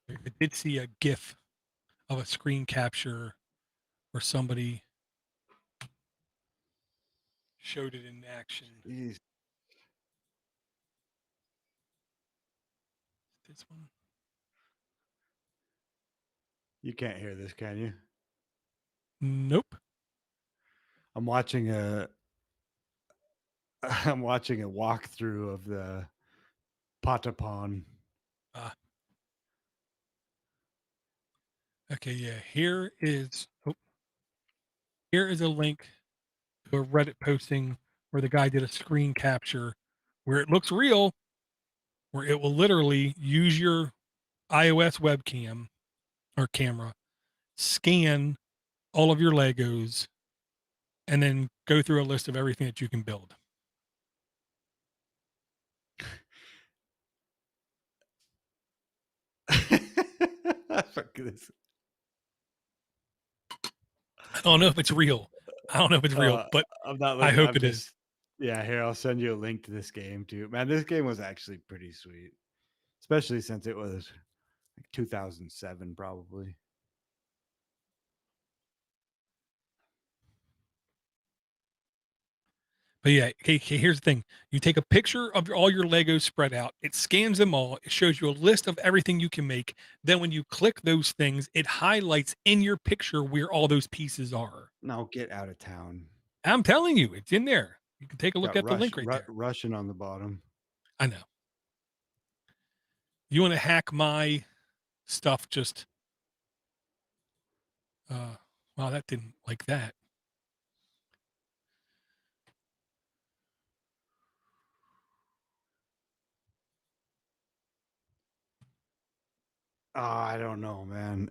A: I did see a GIF of a screen capture where somebody showed it in action.
C: Jeez.
A: This one.
C: You can't hear this, can you?
A: Nope.
C: I'm watching a walkthrough of the Patapon.
A: Okay, yeah. Here is a link to a Reddit posting where the guy did a screen capture where it looks real, where it will literally use your iOS webcam or camera, scan all of your Legos, and then go through a list of everything that you can build.
C: Fuck this.
A: I don't know if it's real. But
C: I'm not
A: I
C: looking,
A: hope
C: I'm
A: it is.
C: Yeah, here, I'll send you a link to this game too. Man, this game was actually pretty sweet, especially since it was like 2007 probably.
A: But yeah, hey, here's the thing. You take a picture of all your Legos spread out. It scans them all. It shows you a list of everything you can make. Then when you click those things, it highlights in your picture where all those pieces are.
C: No, get out of town.
A: I'm telling you, it's in there. You can take a look
C: Got
A: at the link right there.
C: Russian on the bottom.
A: I know. You want to hack my stuff? Just, wow, that didn't like that.
C: Oh, I don't know, man.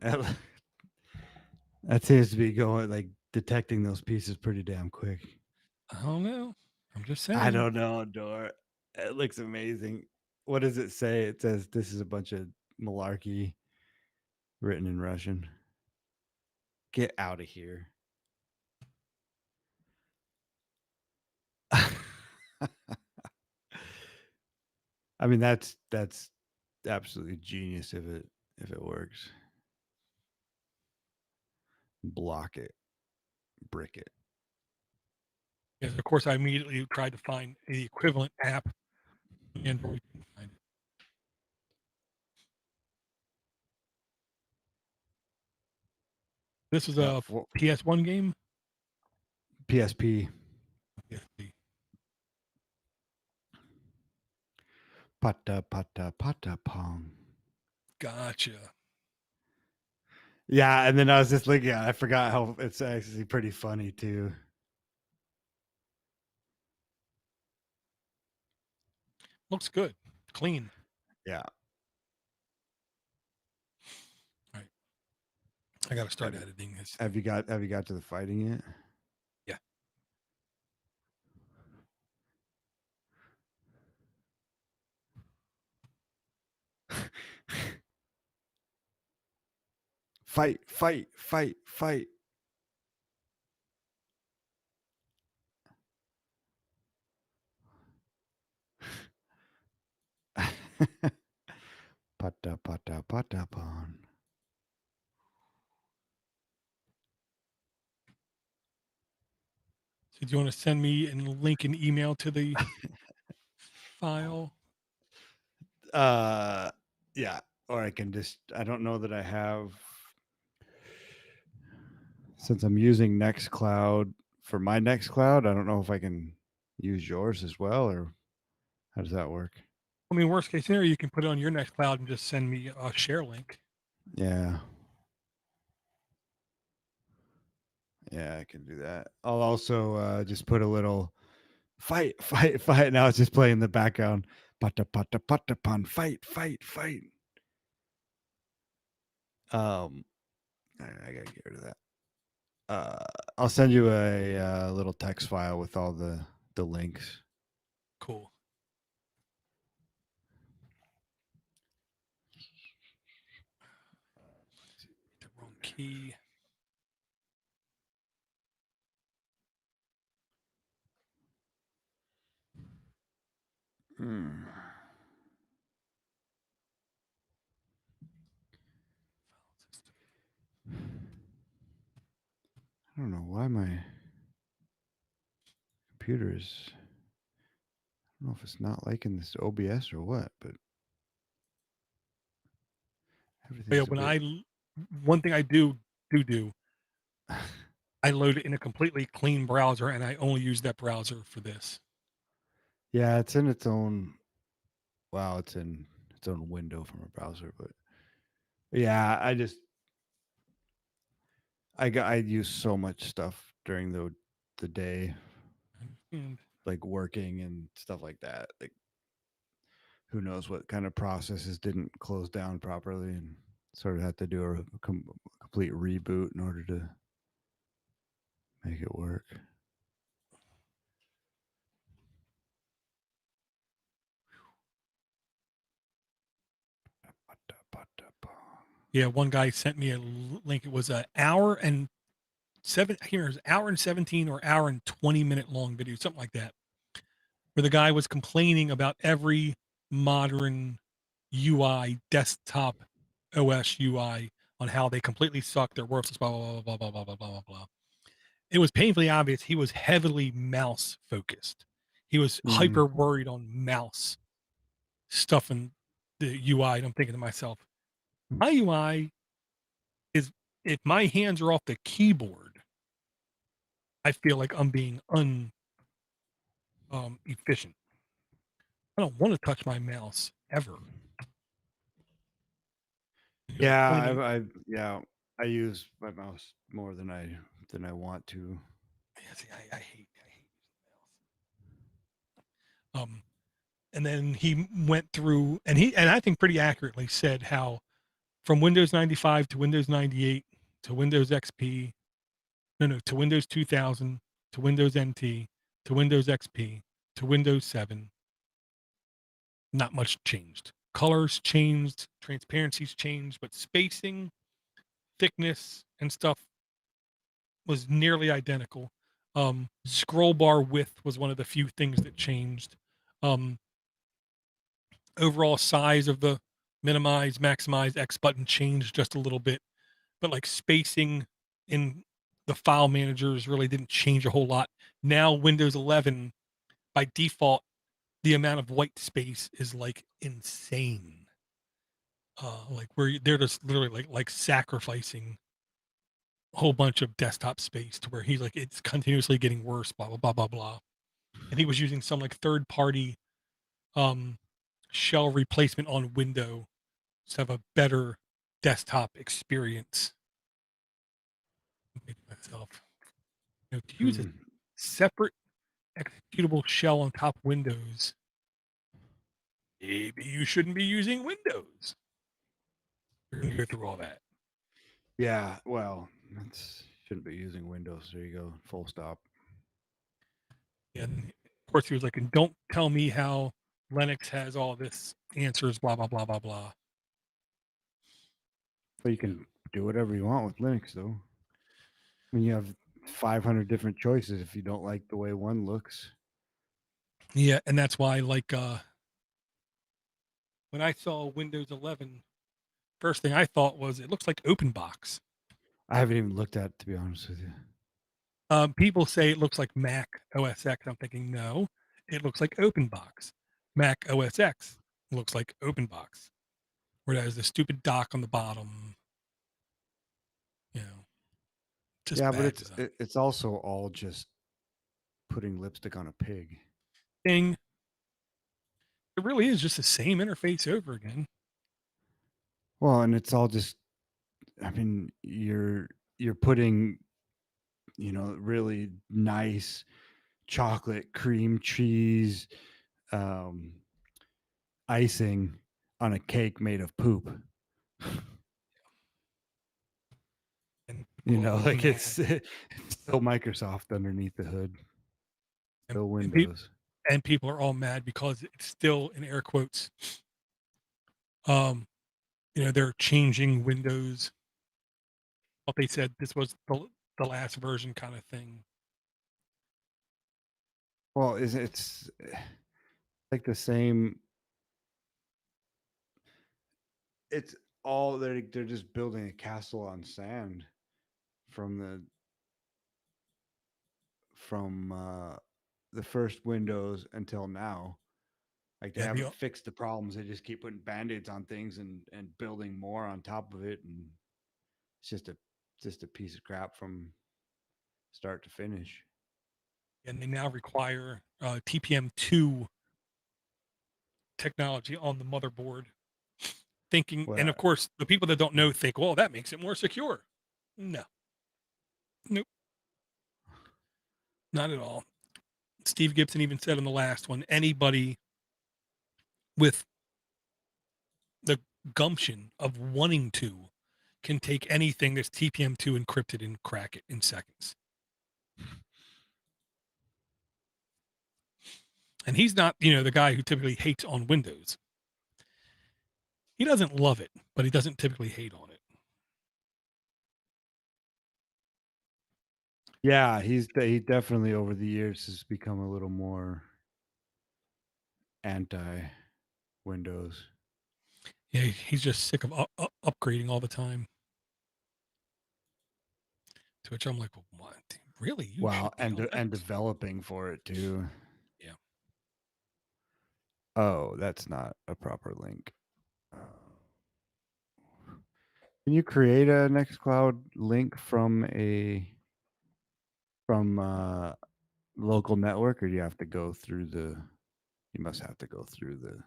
C: That seems to be going like detecting those pieces pretty damn quick.
A: I don't know. I'm just saying.
C: I don't know, Dor. It looks amazing. What does it say? It says this is a bunch of malarkey written in Russian. Get out of here. I mean, that's absolutely genius if it works. Block it. Brick it.
A: Yes, of course, I immediately tried to find the equivalent app. Android. This is a PS1 game.
C: PSP.
A: PSP.
C: Pata pong.
A: Gotcha.
C: Yeah, and then I was just looking at it. I forgot how it's actually pretty funny too.
A: Looks good. Clean.
C: Yeah.
A: All right. I got to start editing this.
C: Have you got to the fighting yet?
A: Yeah.
C: Fight. Pata pon.
A: So do you want to send me a link and email to the file?
C: Yeah. Or I can I don't know that I have, since I'm using Nextcloud for my Nextcloud, I don't know if I can use yours as well, or how does that work?
A: I mean, worst case scenario, you can put it on your Nextcloud and just send me a share link.
C: Yeah. Yeah, I can do that. I'll also just put a little fight. Now it's just playing in the background. Pata pata pata pun. Fight. I gotta get rid of that. I'll send you a little text file with all the links.
A: Cool. The wrong key.
C: I don't know why my computer is. I don't know if it's not liking this OBS or what, but
A: But yeah,
C: everything's a bit.
A: one thing I do, I load it in a completely clean browser, and I only use that browser for this.
C: Yeah, it's in its own. Wow, it's in its own window from a browser, but yeah, I use so much stuff during the day,
A: And
C: like working and stuff like that. Like, who knows what kind of processes didn't close down properly, and sort of had to do a complete reboot in order to make it work.
A: yeah, one guy sent me a link. It was an hour and 17 or hour and 20-minute long video, something like that, where the guy was complaining about every modern UI, desktop OS UI, on how they completely suck, they're worthless, blah blah blah blah blah blah blah blah blah. It was painfully obvious he was heavily mouse focused. He was hyper worried on mouse stuff in the UI. And I'm thinking to myself, my UI is, if my hands are off the keyboard, I feel like I'm being efficient. I don't want to touch my mouse ever.
C: Yeah, I use my mouse more than I want to.
A: Yeah, see, I hate mouse. And then he went through, and I think pretty accurately said how from Windows 95 to Windows 98 to Windows XP, to Windows 2000 to Windows NT to Windows XP to Windows 7, not much changed. Colors changed, transparencies changed, but spacing, thickness, and stuff was nearly identical. Scroll bar width was one of the few things that changed. Overall size of the minimize, maximize X button changed just a little bit, but like spacing in the file managers really didn't change a whole lot. Now Windows 11, by default, the amount of white space is like insane. Like where they're just literally like sacrificing a whole bunch of desktop space to where he's like, it's continuously getting worse, blah blah blah blah blah. And he was using some like third party shell replacement on Windows to have a better desktop experience. Myself, to use a separate executable shell on top of Windows, maybe you shouldn't be using Windows. You're gonna go through all that.
C: Yeah, well, that's shouldn't be using Windows. There you go. Full stop.
A: And of course, he was like, and don't tell me how Linux has all this answers, blah blah blah blah blah.
C: But you can do whatever you want with Linux, though. I mean, you have 500 different choices if you don't like the way one looks.
A: Yeah, and that's why, like, when I saw Windows 11, first thing I thought was it looks like OpenBox.
C: I haven't even looked at it, to be honest with you.
A: People say it looks like Mac OS X. I'm thinking, no, it looks like OpenBox. Mac OS X looks like OpenBox, where it has the stupid dock on the bottom. You know, just
C: Yeah,
A: bad
C: but
A: design.
C: it's also all just putting lipstick on a pig.
A: Thing. It really is just the same interface over again.
C: Well, and it's all just, I mean, you're putting, really nice chocolate cream cheese icing on a cake made of poop.
A: And
C: Like
A: man,
C: it's still Microsoft underneath the hood, still
A: and
C: Windows.
A: people are all mad because it's still in air quotes. They're changing Windows. What they said this was the last version kind of thing.
C: Well, it's like the same. It's all they're just building a castle on sand from the first Windows until now. Like they
A: Yeah,
C: haven't fixed the problems. They just keep putting band-aids on things and building more on top of it, and it's just a piece of crap from start to finish.
A: and they now require TPM2 technology on the motherboard. And
C: Well,
A: of course, the people that don't know think, well, that makes it more secure. No, nope, not at all. Steve Gibson even said in the last one, anybody with the gumption of wanting to can take anything that's TPM2 encrypted and crack it in seconds. And he's not, the guy who typically hates on Windows. He doesn't love it, but he doesn't typically hate on it.
C: yeah, he definitely over the years has become a little more anti Windows.
A: Yeah, he's just sick of upgrading all the time. To which I'm like, well, what? Really? You
C: Wow,
A: should be on
C: and
A: Linux.
C: developing for it too.
A: Yeah.
C: Oh, that's not a proper link. Can you create a Nextcloud link from local network, or do you have to go through the? You must have to go through the.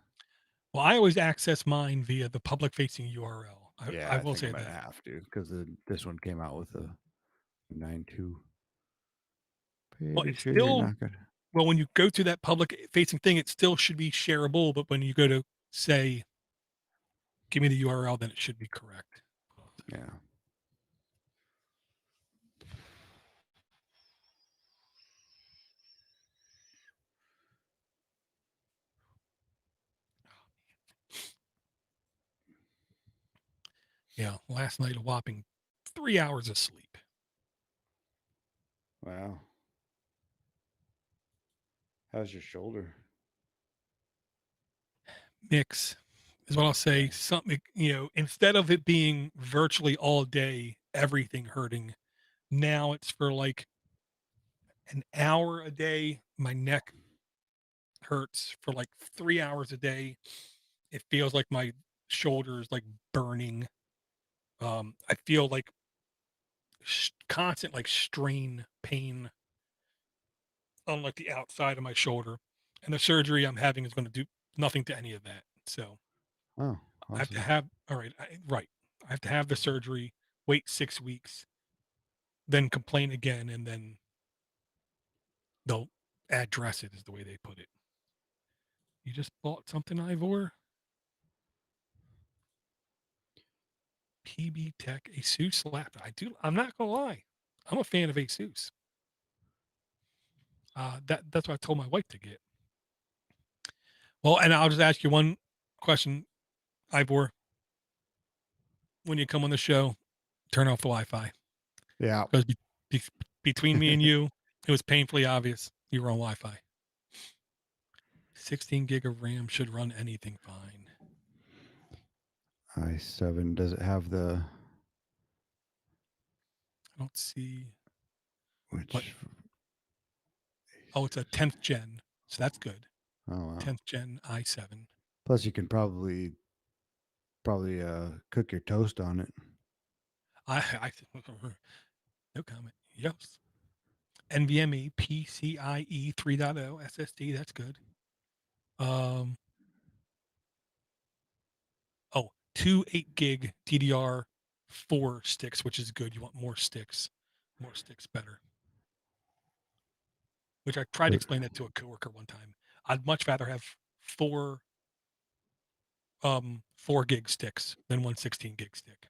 A: Well, I always access mine via the public-facing URL.
C: Yeah,
A: I
C: I
A: will
C: think I
A: say
C: might
A: that.
C: have to because this one came out with a 9.2.
A: Well,
C: Pretty
A: it's
C: sure you're
A: still
C: not gonna.
A: well when you go to that public-facing thing, it still should be shareable. But when you go to say, "Give me the URL," then it should be correct.
C: Yeah.
A: Yeah, last night a whopping 3 hours of sleep.
C: Wow. How's your shoulder?
A: Mix is what I'll say. Something, instead of it being virtually all day, everything hurting, now it's for like an hour a day. My neck hurts for like 3 hours a day. It feels like my shoulder is like burning. I feel like constant like strain pain on like the outside of my shoulder, and the surgery I'm having is going to do nothing to any of that. So
C: Oh,
A: I have to
C: awesome.
A: have right. I have to have the surgery, wait 6 weeks, then complain again, and then they'll address it, is the way they put it. You just bought something, Ivor? PB Tech Asus laptop. I'm not gonna lie. I'm a fan of Asus. That's what I told my wife to get. Well, and I'll just ask you one question, Ivor. When you come on the show, turn off the Wi-Fi,
C: Yeah.
A: because between me and you, it was painfully obvious you were on Wi-Fi. 16 gig of RAM should run anything fine.
C: i7. Does it have the
A: I don't see.
C: which?
A: What? Oh, it's a 10th gen, so that's good.
C: Oh wow.
A: 10th gen i7.
C: Plus, you can probably cook your toast on it.
A: I no comment. Yes. NVMe PCIe 3.0 SSD. That's good. 2 8 gig DDR4 sticks, which is good. You want more sticks better. Which I tried to explain that to a coworker one time. I'd much rather have 4 gig sticks than 116 gig stick.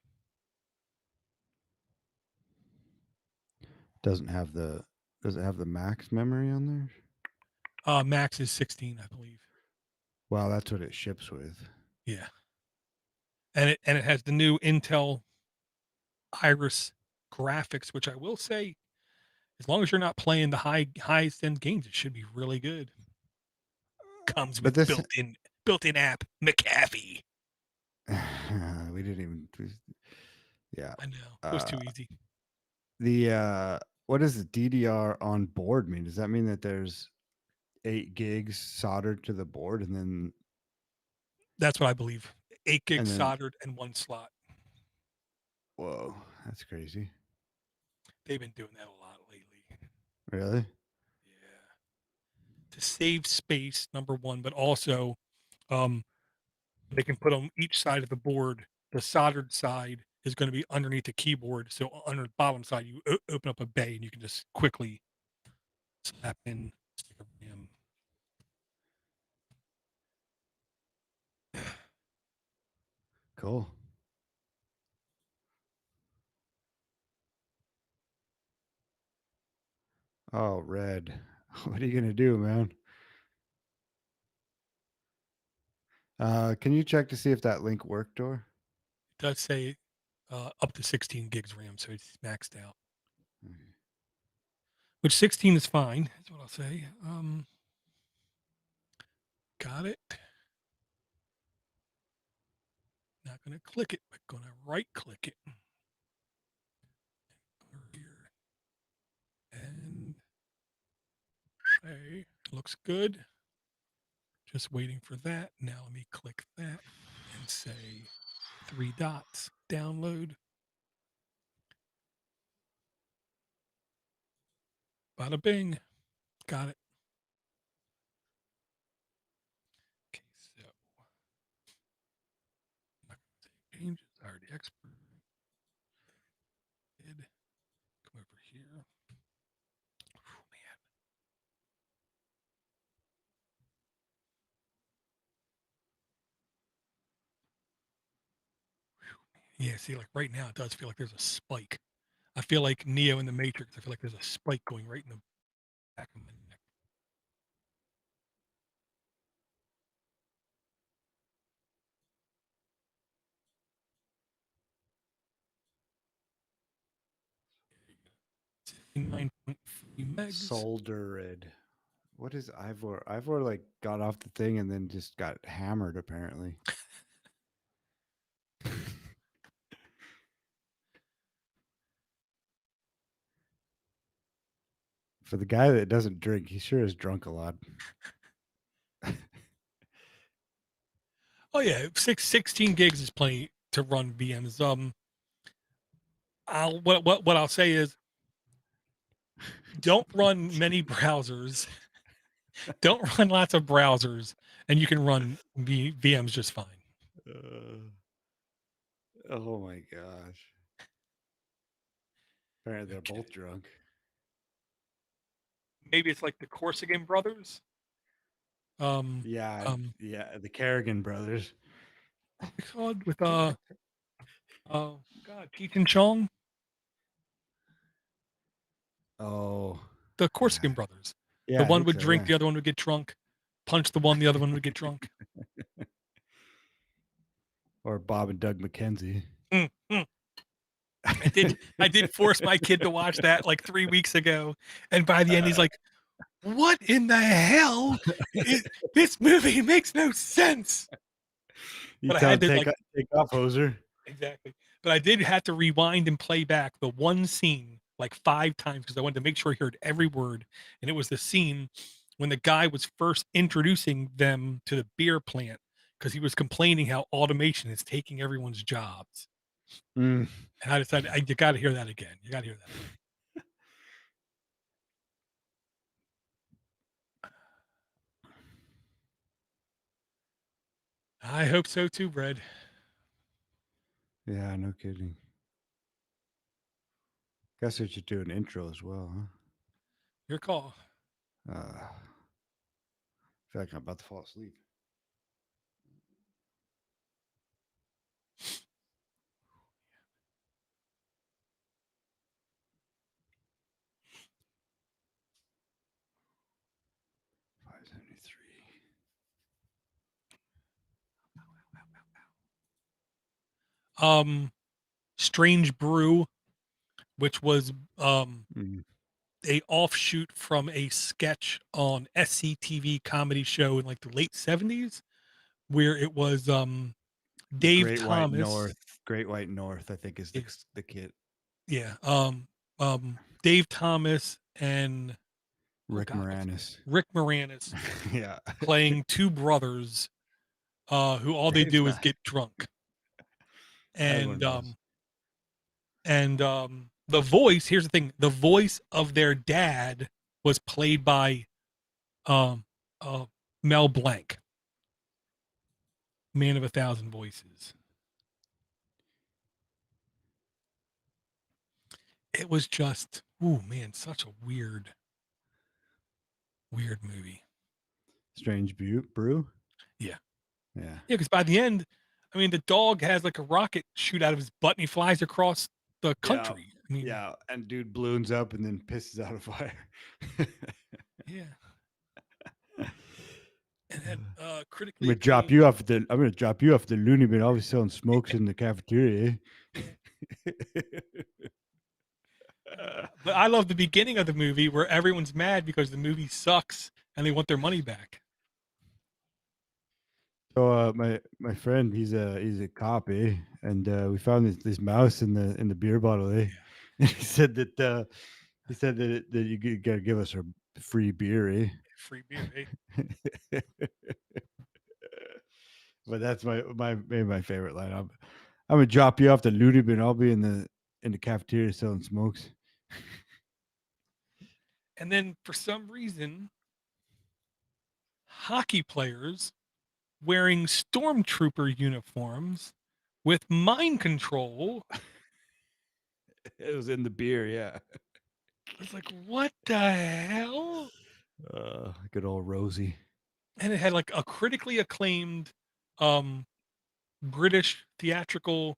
C: Does it have the max memory on there?
A: Max is 16, I believe.
C: Wow, that's what it ships with.
A: Yeah. And it has the new Intel Iris graphics, which I will say, as long as you're not playing the highest end games, it should be really good. Comes
C: But
A: with
C: this
A: built-in app, McAfee.
C: we didn't even yeah.
A: I know. It was too easy.
C: The what does the DDR on board mean? Does that mean that there's 8 gigs soldered to the board and then
A: That's what I believe. 8 gigs
C: and then
A: soldered and 1 slot.
C: whoa, that's crazy.
A: They've been doing that a lot lately.
C: Really?
A: Yeah. To save space, number one, but also they can put on each side of the board. The soldered side is going to be underneath the keyboard. So under the bottom side, you open up a bay and you can just quickly slap in stick of RAM.
C: Cool. Oh, red. What are you gonna do, man? Can you check to see if that link worked, or?
A: It does say up to 16 gigs RAM, so it's maxed out. Which 16 is fine. That's what I'll say. Got it. Not going to click it, but going to right click it. Over here. And say, looks good. Just waiting for that. Now let me click that and say 3 dots, download. Bada bing. Got it. Okay, so I'm not going to save changes. I already exported. Come over here. Oh, man. Yeah, see, like right now, it does feel like there's a spike. I feel like Neo in the Matrix. I feel like there's a spike going right in the back of my neck. There you go. 9.3 megs.
C: Soldered. What is Ivor? Ivor like got off the thing and then just got hammered apparently. For the guy that doesn't drink, he sure is drunk a lot.
A: Oh yeah, 16 gigs is plenty to run VMs. What I'll say is, don't run many browsers. Don't run lots of browsers, and you can run VMs just fine.
C: Oh my gosh. Apparently they're both drunk.
A: Maybe it's like the Corsican brothers.
C: Yeah, the Kerrigan brothers.
A: What's it called with God, Cheech and Chong,
C: Oh,
A: the Corsican brothers.
C: yeah.
A: The
C: I
A: one
C: think
A: would
C: so,
A: drink,
C: yeah.
A: the other one would get drunk. Punch the one, the other one would get drunk.
C: Or Bob and Doug McKenzie.
A: I did force my kid to watch that like 3 weeks ago, and by the end he's like, "What in the hell? This movie makes no sense."
C: You
A: But I
C: tell
A: had
C: him,
A: to
C: take off, hoser.
A: exactly. But I did have to rewind and play back the one scene like 5 times because I wanted to make sure I heard every word. And it was the scene when the guy was first introducing them to the beer plant because he was complaining how automation is taking everyone's jobs.
C: Mm.
A: And I decided, you got to hear that again. You got to hear that again. I hope so too, Brad.
C: Yeah, no kidding. Guess we should do an intro as well,
A: Your call.
C: huh? I feel like I'm about to fall asleep.
A: Strange Brew, which was
C: Mm.
A: a offshoot from a sketch on SCTV comedy show in like the late 70s, where it was
C: The
A: Dave
C: Great White
A: Thomas.
C: North. Great White North, I think, is
A: Yeah,
C: the kid.
A: yeah. Dave Thomas and
C: Rick
A: God, what's his name?
C: Moranis.
A: Rick Moranis
C: Yeah.
A: playing two brothers who all they
C: Dave's
A: do is
C: not.
A: get drunk.
C: Everyone
A: And
C: does.
A: the voice, here's the thing, the voice of their dad was played by um Mel Blanc, man of 1,000 voices. It was just, ooh man, such a weird movie.
C: Strange Brew.
A: Yeah.
C: Yeah.
A: Yeah, because by the end, I mean, the dog has like a rocket shoot out of his butt and he flies across the
C: Yeah.
A: country. I mean,
C: Yeah. And dude balloons up and then pisses out a fire.
A: yeah. And then
C: I'm
A: critically
C: gonna drop
A: acclaimed.
C: you off at the. I'm gonna drop you off the loony bin. Always selling smokes in the cafeteria.
A: But I love the beginning of the movie where everyone's mad because the movie sucks and they want their money back.
C: So my friend, he's a cop, eh? And we found this mouse in the beer bottle, eh? And he said that that you gotta give us our free beer, eh?
A: Free beer, eh?
C: But that's maybe my favorite line. I'm gonna drop you off the loony bin. I'll be in the cafeteria selling smokes.
A: And then for some reason, hockey players wearing stormtrooper uniforms with mind control.
C: It was in the beer, yeah.
A: It's like, what the hell?
C: Good old Rosie.
A: And it had like a critically acclaimed um British theatrical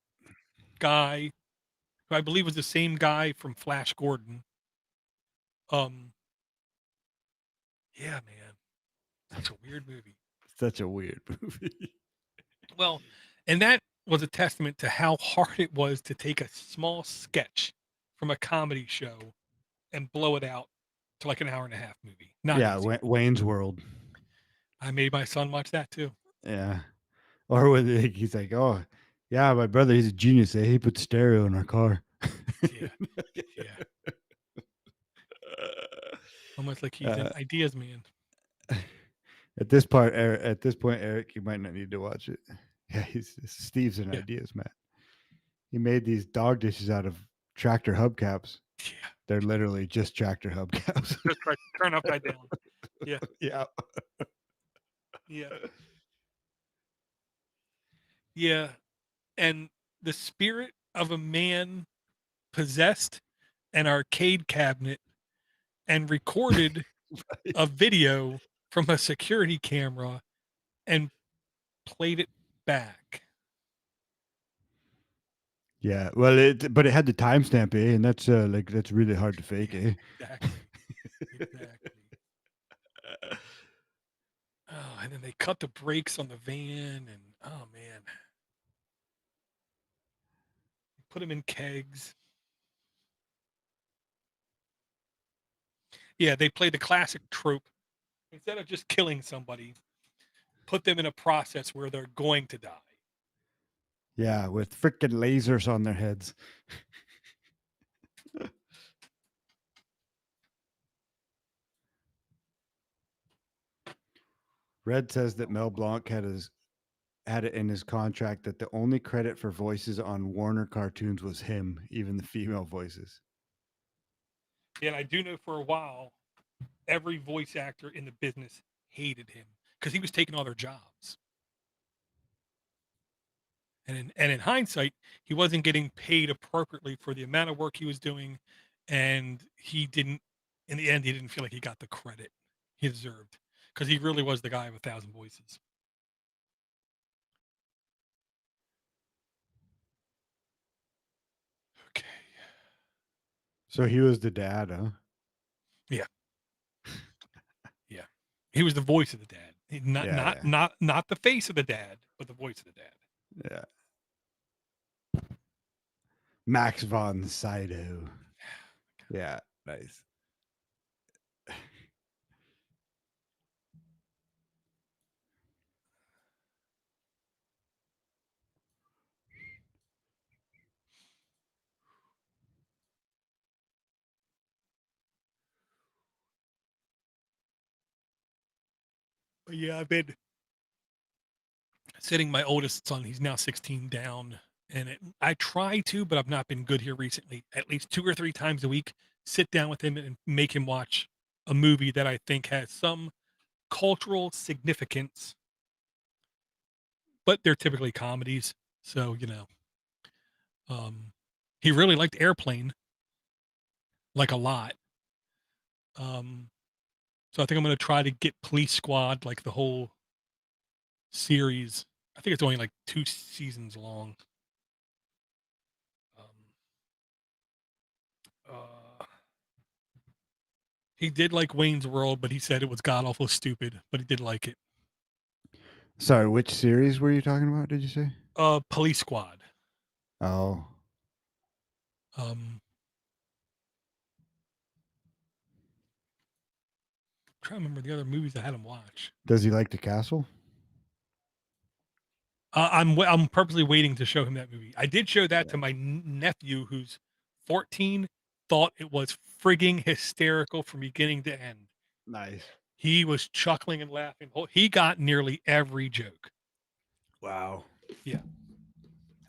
A: guy who I believe was the same guy from Flash Gordon. Yeah, man. Such a weird movie.
C: Such a weird movie.
A: Well, and that was a testament to how hard it was to take a small sketch from a comedy show and blow it out to like an hour and a half movie. Not
C: Yeah,
A: easy.
C: Wayne's World.
A: I made my son watch that too.
C: Yeah. Or when he's like, "Oh, yeah, my brother, he's a genius. Eh? He put stereo in our car."
A: Yeah. Yeah. Almost like he's an ideas man.
C: At this point, Eric, you might not need to watch it. Yeah, Steve's an
A: Yeah.
C: ideas man. He made these dog dishes out of tractor hubcaps.
A: Yeah.
C: They're literally just tractor hubcaps.
A: Just right. Turn upside down. Yeah.
C: Yeah.
A: Yeah. Yeah. And the spirit of a man possessed an arcade cabinet and recorded a video from a security camera and played it back.
C: Yeah. Well, but it had the timestamp, eh? And that's that's really hard to fake, eh?
A: Exactly. Exactly. Oh, and then they cut the brakes on the van, and oh man, put them in kegs. Yeah, they play the classic trope. Instead of just killing somebody, put them in a process where they're going to die.
C: Yeah, with freaking lasers on their heads. Red says that Mel Blanc had it in his contract that the only credit for voices on Warner cartoons was him, even the female voices.
A: And I do know for a while, every voice actor in the business hated him because he was taking all their jobs. And in hindsight, he wasn't getting paid appropriately for the amount of work he was doing, and he didn't. In the end, he didn't feel like he got the credit he deserved because he really was the guy of 1,000 voices. Okay.
C: So he was the dad, huh?
A: Yeah. He was the voice of the dad. Not the face of the dad, but the voice of the dad.
C: Yeah. Max von Sydow. Yeah, nice.
A: But yeah, I've been sitting my oldest son. He's now 16 down, and I try to, but I've not been good here recently. At least 2 or 3 times a week, sit down with him and make him watch a movie that I think has some cultural significance, but they're typically comedies. So, he really liked Airplane, like a lot. So I think I'm going to try to get Police Squad, like the whole series. I think it's only like 2 seasons long. He did like Wayne's World, but he said it was god awful stupid, but he did like it.
C: Sorry, which series were you talking about? Did you say?
A: Police Squad.
C: Oh,
A: I'm trying to remember the other movies I had him watch.
C: does he like the castle?
A: I'm purposely waiting to show him that movie. I did show that to my nephew, who's 14. Thought it was frigging hysterical from beginning to end.
C: Nice.
A: He was chuckling and laughing. He got nearly every joke.
C: Wow.
A: Yeah.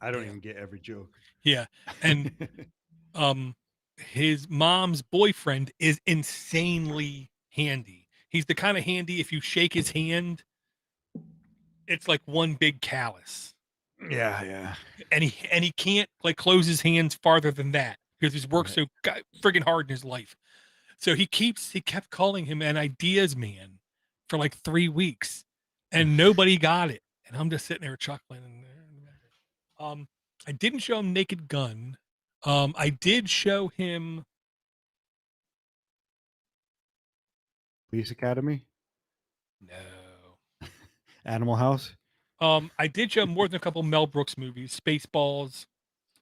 C: I don't even get every joke.
A: Yeah. And his mom's boyfriend is insanely handy. He's the kind of handy, if you shake his hand, it's like one big callus.
C: Yeah.
A: And he can't like close his hands farther than that because he's worked so friggin' hard in his life. So he kept calling him an ideas man for like 3 weeks, and nobody got it. And I'm just sitting there chuckling. I didn't show him Naked Gun. I did show him
C: Police Academy?
A: No.
C: Animal House?
A: I did show him more than a couple Mel Brooks movies: Spaceballs,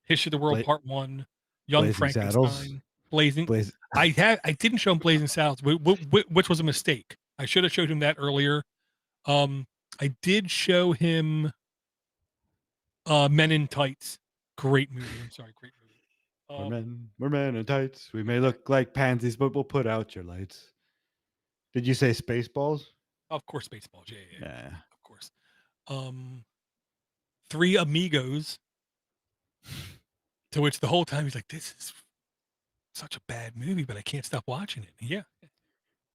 A: History of the World Part 1, Young
C: Blazing
A: Frankenstein,
C: Saddles?
A: Blazing. I didn't show him Blazing Saddles, which was a mistake. I should have showed him that earlier. I did show him Men in Tights. Great movie. I'm sorry, great movie.
C: We're men in tights. We may look like pansies, but we'll put out your lights. Did you say Spaceballs?
A: Of course, Spaceballs. Yeah.
C: Yeah.
A: Of course. Three Amigos. To which the whole time he's like, "This is such a bad movie, but I can't stop watching it." Yeah.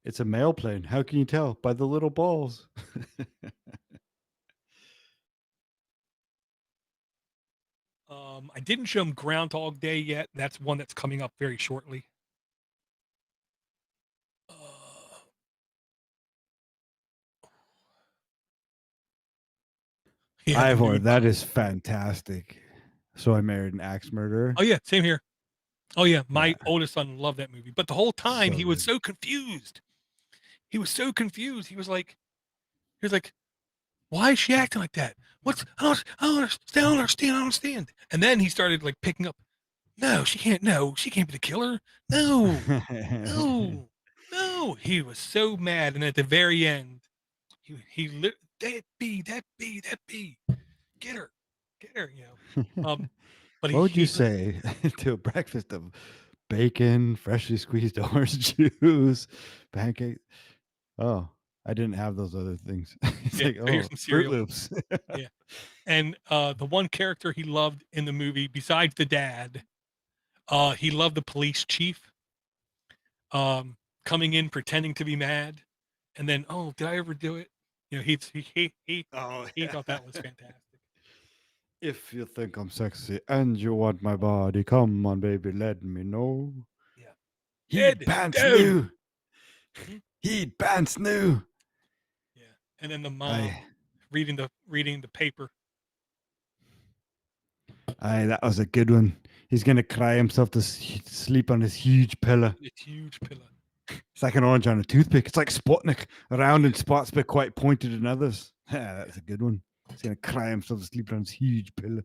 C: It's a mail plane. How can you tell? By the little balls.
A: I didn't show him Groundhog Day yet. That's one that's coming up very shortly.
C: Ivor, that is fantastic. So I Married an Axe Murderer.
A: Oh yeah, same here. Oh yeah, my oldest son loved that movie, but the whole time he was so confused. He was so confused. He was like, "Why is she acting like that? I don't understand." And then he started like picking up. No, she can't. No, she can't be the killer. No. He was so mad, and at the very end, he that bee, get her. But
C: what would you say to a breakfast of bacon, freshly squeezed orange juice, pancake? Oh, I didn't have those other things. It's like,
A: here's some cereal.
C: Fruit Loops.
A: Yeah. And the one character he loved in the movie, besides the dad, he loved the police chief. Coming in pretending to be mad, and then, oh, did I ever do it? He thought that was fantastic.
C: If you think I'm sexy and you want my body, come on, baby, let me know.
A: Yeah.
C: Heat
A: Ed,
C: pants
A: no.
C: new.
A: Mhm.
C: Heat pants new.
A: Yeah. And then the mom
C: Aye,
A: reading the paper.
C: aye, that was a good one. He's gonna cry himself to sleep on his huge pillow.
A: It's huge pillow.
C: It's like an orange on a toothpick. It's like Sputnik, round in spots but quite pointed in others. Yeah, that's a good one. He's gonna cry himself to sleep on his huge pillow.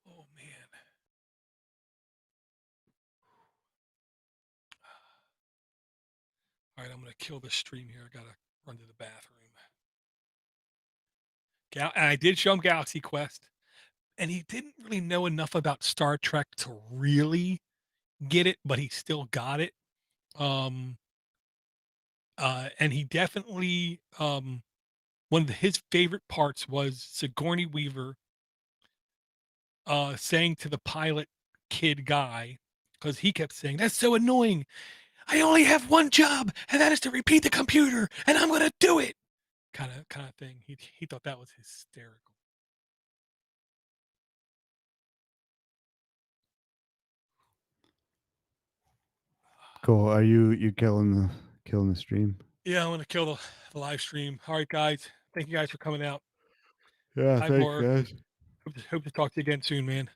A: Oh man. All right, I'm gonna kill this stream here. I gotta run to the bathroom. And I did show him Galaxy Quest, and he didn't really know enough about Star Trek to really get it, but he still got it. And he definitely one of his favorite parts was Sigourney Weaver saying to the pilot kid guy, because he kept saying, "That's so annoying. I only have one job, and that is to repeat the computer, and I'm gonna do it." Kind of thing. He thought that was hysterical.
C: Cool. Are you killing the stream?
A: Yeah, I'm gonna kill the live stream. All right, guys. Thank you guys for coming out.
C: Yeah,
A: Hi,
C: thanks,
A: Laura.
C: guys.
A: Hope to talk to you again soon, man.